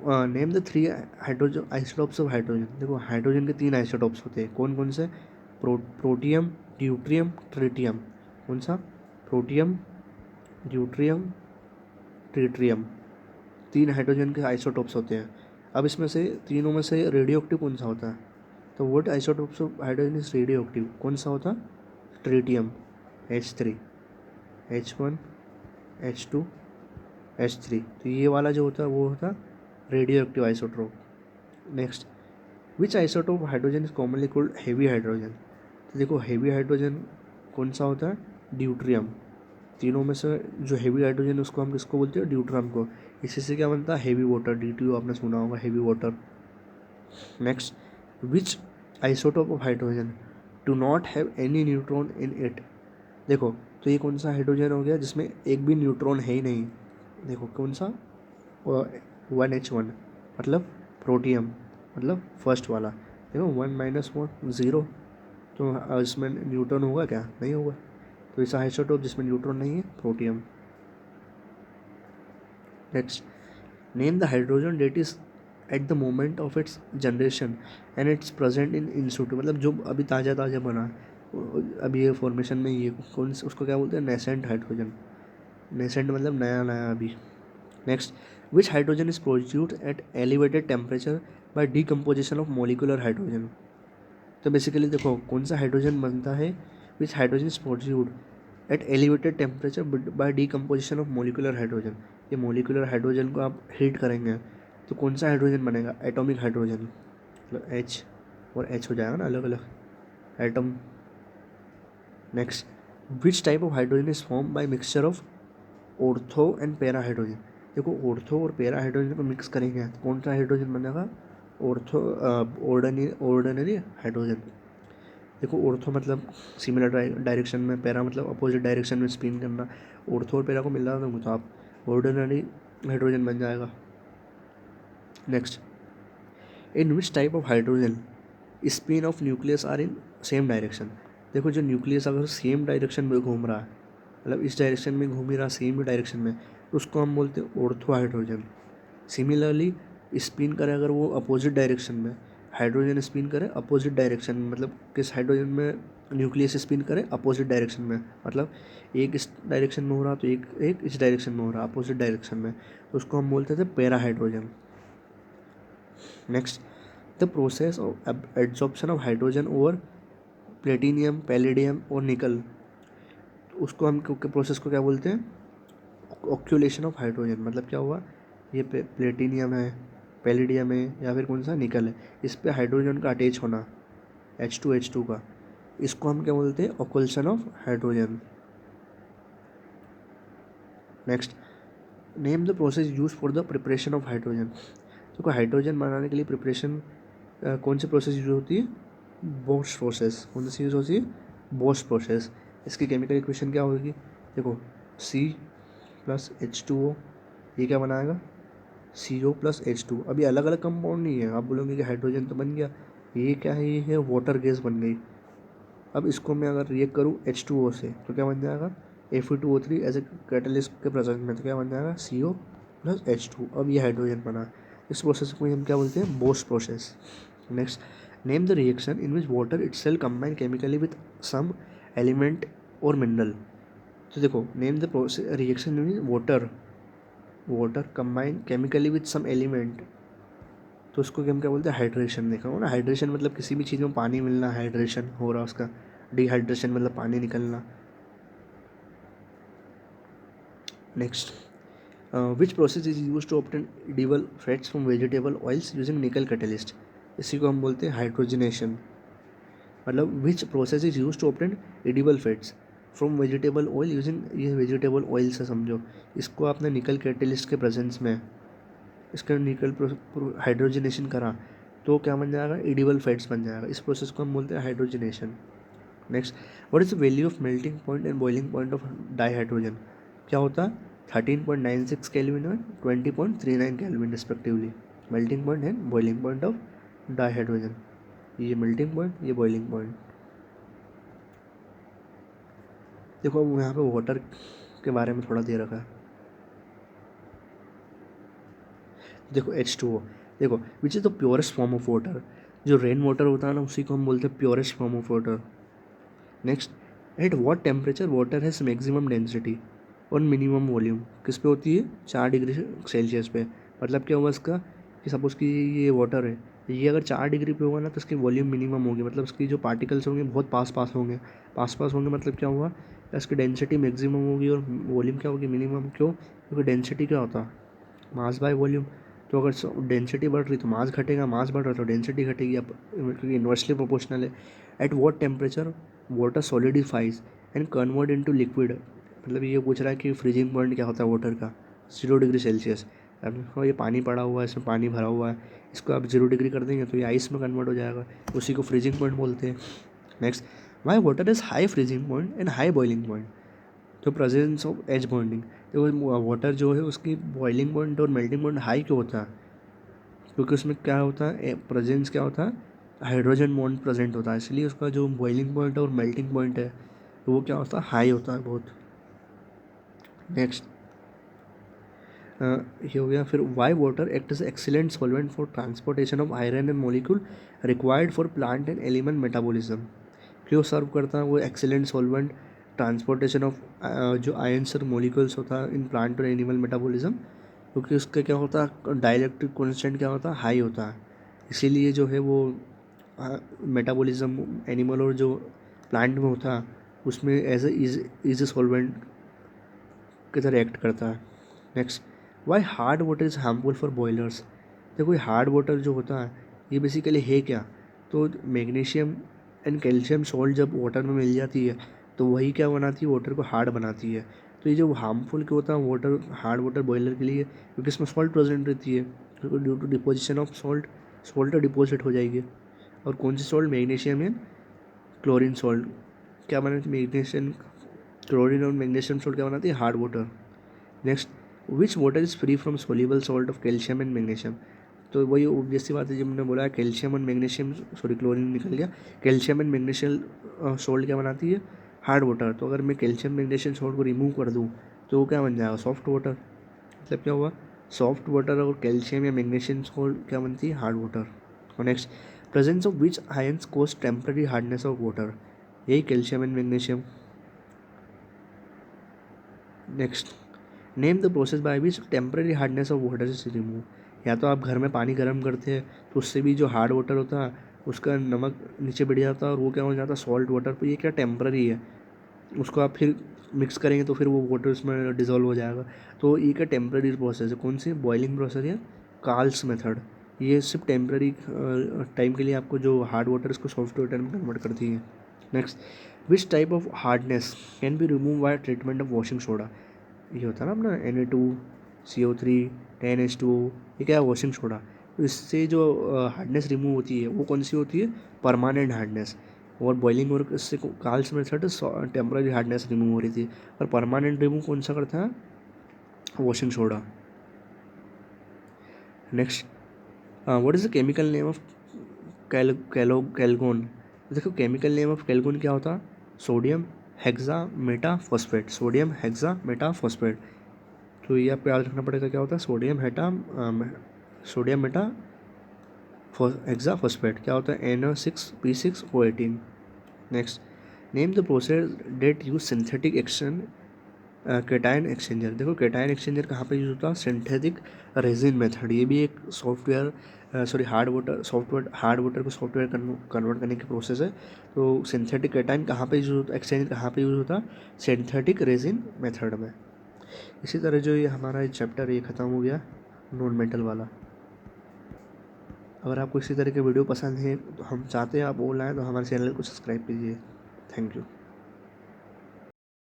name the 3 hydrogen isotopes of hydrogen. देखो हाइड्रोजन के 3 आइसोटॉप्स होते हैं, कौन कौन से, प्रोटियम, ड्यूट्रियम, ट्रिटियम। कौन सा, प्रोटियम, ड्यूट्रियम, ट्रिटियम। 3 हाइड्रोजन के आइसोटॉप्स होते हैं। अब इसमें से तीनों में से रेडियो एक्टिव कौन सा होता है, तो what isotopes of hydrogen is radio active, कौन सा होता, tritium, H3, H1, H2, H3। तो ये वाला जो होता है वो होता radio active isotope. Next, which isotope hydrogen is commonly called heavy hydrogen. तो देखो हेवी हाइड्रोजन कौन सा होता है, ड्यूट्रियम। तीनों में से जो हेवी हाइड्रोजन उसको हम किसको बोलते हैं, ड्यूट्रियम को। इसी से क्या बनता है, हेवी वाटर, D2 आपने सुना होगा, heavy water. Next, which isotope of hydrogen do not have any neutron in it. देखो तो ये कौन सा हाइड्रोजन हो गया जिसमें एक भी न्यूट्रॉन है ही नहीं। देखो कौन सा, 1H1 मतलब प्रोटियम, मतलब फर्स्ट वाला। देखो 1 - 1 0। तो इसमें न्यूट्रॉन होगा क्या, नहीं होगा। तो ऐसा आइसोटोप जिसमें न्यूट्रॉन नहीं है, protium. Next, name the hydrogen that is at the moment of its generation and its present in institute. मतलब जो अभी ताज़ा ताज़ा बना अभी ये फॉर्मेशन में, ये कौन उसको क्या बोलते हैं, नेसेंट हाइड्रोजन। नेसेंट मतलब नया नया अभी। Next, which hydrogen is produced at elevated temperature by decomposition of molecular hydrogen. तो बेसिकली देखो कौन सा हाइड्रोजन बनता है, which hydrogen is produced at elevated temperature by decomposition of molecular hydrogen. ये मोलिकुलर हाइड्रोजन को आप हीट करेंगे तो कौन सा हाइड्रोजन बनेगा, एटॉमिक हाइड्रोजन, मतलब H। और H हो जाएगा ना अलग अलग atom. Next, which type of hydrogen is form by mixture of ortho and para hydrogen. देखो ऑर्थो और पैरा हाइड्रोजन को मिक्स करेंगे तो कौन सा हाइड्रोजन बनेगा, ऑर्थो ऑर्डिनरी हाइड्रोजन। देखो ऑर्थो मतलब सिमिलर डायरेक्शन में, पैरा मतलब अपोजिट डायरेक्शन में स्पिन करना। ऑर्थो और पैरा को मिला दूँगा तो आप ऑर्डिनरी हाइड्रोजन बन जाएगा। Next, in which type of hydrogen spin of nucleus are in same direction. देखो जो न्यूक्लियस अगर सेम डायरेक्शन में घूम रहा है, मतलब इस डायरेक्शन में घूम ही रहा सेम डायरेक्शन में, तो उसको हम बोलते हैं ऑर्थो हाइड्रोजन। सिमिलरली स्पिन करे अगर वो अपोजिट डायरेक्शन में, हाइड्रोजन स्पिन करे अपोजिट डायरेक्शन में, मतलब किस हाइड्रोजन में न्यूक्लियस स्पिन करे अपोजिट डायरेक्शन में, मतलब एक इस डायरेक्शन में हो रहा तो एक इस डायरेक्शन में हो रहा अपोजिट डायरेक्शन में, तो उसको हम बोलते थे para hydrogen. Next, the process of adsorption of hydrogen over platinum, palladium और निकल, उसको हम प्रोसेस को क्या बोलते हैं, ऑक्यूलेशन ऑफ हाइड्रोजन। मतलब क्या हुआ, ये प्लेटिनियम है, पैलेडियम है या फिर कौन सा निकल है, इस पे हाइड्रोजन का अटैच होना H2 का, इसको हम क्या बोलते हैं, occlusion of hydrogen. Next, name the process use for the preparation of hydrogen. देखो हाइड्रोजन बनाने के लिए प्रिपरेशन कौन सी प्रोसेस यूज होती है, बोस प्रोसेस। कौन सी यूज होती है, बोस प्रोसेस। इसकी केमिकल इक्वेशन क्या होगी, देखो C+H2O, ये क्या बनाएगा, CO+H2। अभी अलग अलग कंपाउंड नहीं है, आप बोलोगे कि हाइड्रोजन तो बन गया, ये क्या है, ये है वाटर गैस बन गई। अब इसको मैं अगर रिएक्ट करूँ H2O से तो क्या बन जाएगा, Fe2O3 एज ए कैटलिस्ट के प्रेजेंस में, तो क्या बन जाएगा CO+H2। अब ये हाइड्रोजन बना। इस प्रोसेस को हम क्या बोलते हैं, Bosch process. Next, name the reaction in which water itself combine chemically with some element और मिनरल। तो देखो name the process reaction in water combine chemically with some element, तो उसको हम क्या बोलते हैं, हाइड्रेशन। देखा हो ना, हाइड्रेशन मतलब किसी भी चीज़ में पानी मिलना, हाइड्रेशन हो रहा उसका। डिहाइड्रेशन मतलब पानी निकलना। Next, which process is use to obtain edible fats from vegetable oils using nickel catalyst. इसी को हम बोलते हैं हाइड्रोजनेशन। मतलब which process is use to obtain edible fats from vegetable oil using, ये वेजिटेबल ऑयल से समझो, इसको आपने निकल कैटलिस्ट के प्रेजेंस में इसका निकल हाइड्रोजनेशन करा तो क्या बन जाएगा, एडिबल फैट्स बन जाएगा। इस प्रोसेस को हम बोलते हैं hydrogenation. Next, what is the value of melting point and boiling point of dihydrogen. क्या होता है, 13.96 केल्विन और 20.39 kelvin respectively. Melting point and boiling point of dihydrogen, ये मेल्टिंग पॉइंट, ये बॉइलिंग पॉइंट। देखो अब यहाँ पे वाटर के बारे में थोड़ा दे रखा है। देखो H2O, देखो which is the purest form of water. जो रेन वाटर होता है ना, उसी को हम बोलते हैं purest form of water. Next, at what temperature water has maximum density और मिनिमम वॉल्यूम। किस पे होती है, 4 डिग्री सेल्सियस पे। मतलब क्या हुआ इसका, कि सपोज़ कि ये वाटर है, ये अगर 4 डिग्री पे होगा ना तो इसकी वॉल्यूम मिनिमम होगी, मतलब इसकी जो पार्टिकल्स होंगे बहुत पास पास होंगे। मतलब क्या हुआ, इसकी डेंसिटी मैक्सिमम होगी और वॉल्यूम क्या होगी, मिनिमम। क्यों, क्योंकि डेंसिटी क्या होता है, मास बाय वॉल्यूम। तो अगर डेंसिटी बढ़ रही तो मास घटेगा, मास बढ़ रहा तो डेंसिटी घटेगी, अब क्योंकि इन्वर्सली प्रोपोर्शनल है। At what temperature water solidifies and convert into liquid. मतलब ये पूछ रहा है कि फ्रीजिंग पॉइंट क्या होता है वाटर का, 0 डिग्री सेल्सियस। अब ये पानी पड़ा हुआ है, इसमें पानी भरा हुआ है, इसको आप 0 डिग्री कर देंगे तो ये आइस में कन्वर्ट हो जाएगा, उसी को फ्रीजिंग पॉइंट बोलते हैं। Next, Y water is high freezing point and high boiling point. तो प्रेजेंस ऑफ एज बॉन्डिंग, तो वाटर जो है उसकी बॉइलिंग पॉइंट और मेल्टिंग पॉइंट हाई क्यों होता है, क्योंकि उसमें क्या होता है, प्रेजेंस क्या होता है, हाइड्रोजन बॉन्ड प्रेजेंट होता है, इसलिए उसका जो बॉइलिंग पॉइंट और मेल्टिंग पॉइंट है वो क्या होता है, हाई होता है बहुत। नेक्स्ट, ये हो गया। फिर why water act as excellent solvent for transportation of iron and molecule required for plant and element metabolism. क्यों सर्व करता है वो एक्सीलेंट सॉल्वेंट, ट्रांसपोर्टेशन ऑफ जो आयन्स और मॉलिक्यूल्स होता है इन प्लांट और एनिमल मेटाबॉलिज्म, क्योंकि उसका क्या होता है, डाइलेक्ट्रिक कांस्टेंट क्या होता है, हाई होता है, इसीलिए जो है वो मेटाबॉलिज्म एनिमल और जो प्लांट में होता है उसमें एज इज ए सॉल्वेंट की तरह एक्ट करता है। Next, why hard water is harmful for boilers. देखो ये हार्ड वाटर जो होता है ये बेसिकली है क्या, तो मैग्नीशियम एंड कैल्शियम सॉल्ट जब वाटर में मिल जाती है तो वही क्या बनाती है, वाटर को हार्ड बनाती है। तो ये जो हार्मफुल क्या होता है वाटर, हार्ड वाटर बॉयलर के लिए, क्योंकि इसमें सॉल्ट प्रेजेंट रहती है, क्योंकि due to deposition of salt, salt deposit हो जाएगी। और कौन सी salt, magnesium and chlorine salt क्या बनाती है, मैग्नीशियम, क्लोरीन और मैग्नीशियम सॉल्ट क्या बनाती है, hard water. Next, which water is free from soluble salt of calcium and magnesium. तो वही ऑब्वियस सी बात है, जब मैंने बोला कैल्शियम और मैग्नीशियम, सॉरी क्लोरीन निकल गया, कैल्शियम एंड मैग्नीशियम सॉल्ट क्या बनाती है, हार्ड वाटर। तो अगर मैं कैल्शियम मैग्नीशियम सॉल्ट को रिमूव कर दूँ तो वो क्या बन जाएगा, सॉफ्ट वाटर। मतलब क्या हुआ, सॉफ्ट वाटर और कैल्शियम या मैग्नीशियम सॉल्ट क्या बनती है, हार्ड वाटर। और next, presence of which ions cause temporary hardness of water, यही calcium and magnesium. Next, name the process by which temporary hardness of water is remove. या तो आप घर में पानी गर्म करते हैं तो उससे भी जो हार्ड वाटर होता है उसका नमक नीचे बढ़ जाता है और वो क्या हो जाता है, सॉल्ट वाटर। तो ये क्या टेम्पररी है, उसको आप फिर मिक्स करेंगे तो फिर वो वाटर उसमें डिजोल्व हो जाएगा। तो ये क्या टेम्पररी प्रोसेस है, कौन सी, बॉइलिंग प्रोसेस या कार्ल्स मेथड। ये सिर्फ टेम्पररी टाइम के लिए आपको जो हार्ड वाटर इसको सॉफ्ट वाटर में कन्वर्ट करती है। Next, which type of hardness can be remove by treatment of washing soda. ये होता है ना अपना Na2CO3 10H2O, ये क्या है, वॉशिंग सोडा। तो इससे जो हार्डनेस रिमूव होती है वो कौन सी होती है, परमानेंट हार्डनेस। और बॉइलिंग और इससे Carl's method temporary hardness remove हो रही थी, और परमानेंट रिमूव कौन सा करता है, washing soda. Next, what is the chemical name of Calgon. देखो केमिकल नेम ऑफ कैलगोन क्या होता है, सोडियम हेक्सा मेटाफॉस्फेट, सोडियम हेक्सा मेटाफॉस्फेट। तो ये आपको याद रखना पड़ेगा क्या होता है, सोडियम मेटा हेक्साफॉस्फेट क्या होता है, Na6P6O18। Next, name the process that use synthetic action cation exchanger. देखो कैटायन एक्सचेंजर कहाँ पे यूज होता है, सिंथेटिक रेजिन मेथड। ये भी एक सॉफ्टवेयर, सॉरी हार्ड वाटर को सॉफ्टवेयर कन्वर्ट करने की प्रोसेस है। तो सिंथेटिक कैटायन कहाँ पे यूज होता है, एक्सचेंजर कहाँ पे यूज होता है, सिंथेटिक रेजिन मेथड में। इसी तरह जो ये हमारा चैप्टर ये ख़त्म हो गया नॉन मेटल वाला। अगर आपको इसी तरह के वीडियो पसंद है तो हम चाहते हैं आप ऑनलाइन तो हमारे चैनल को सब्सक्राइब कीजिए। Thank you.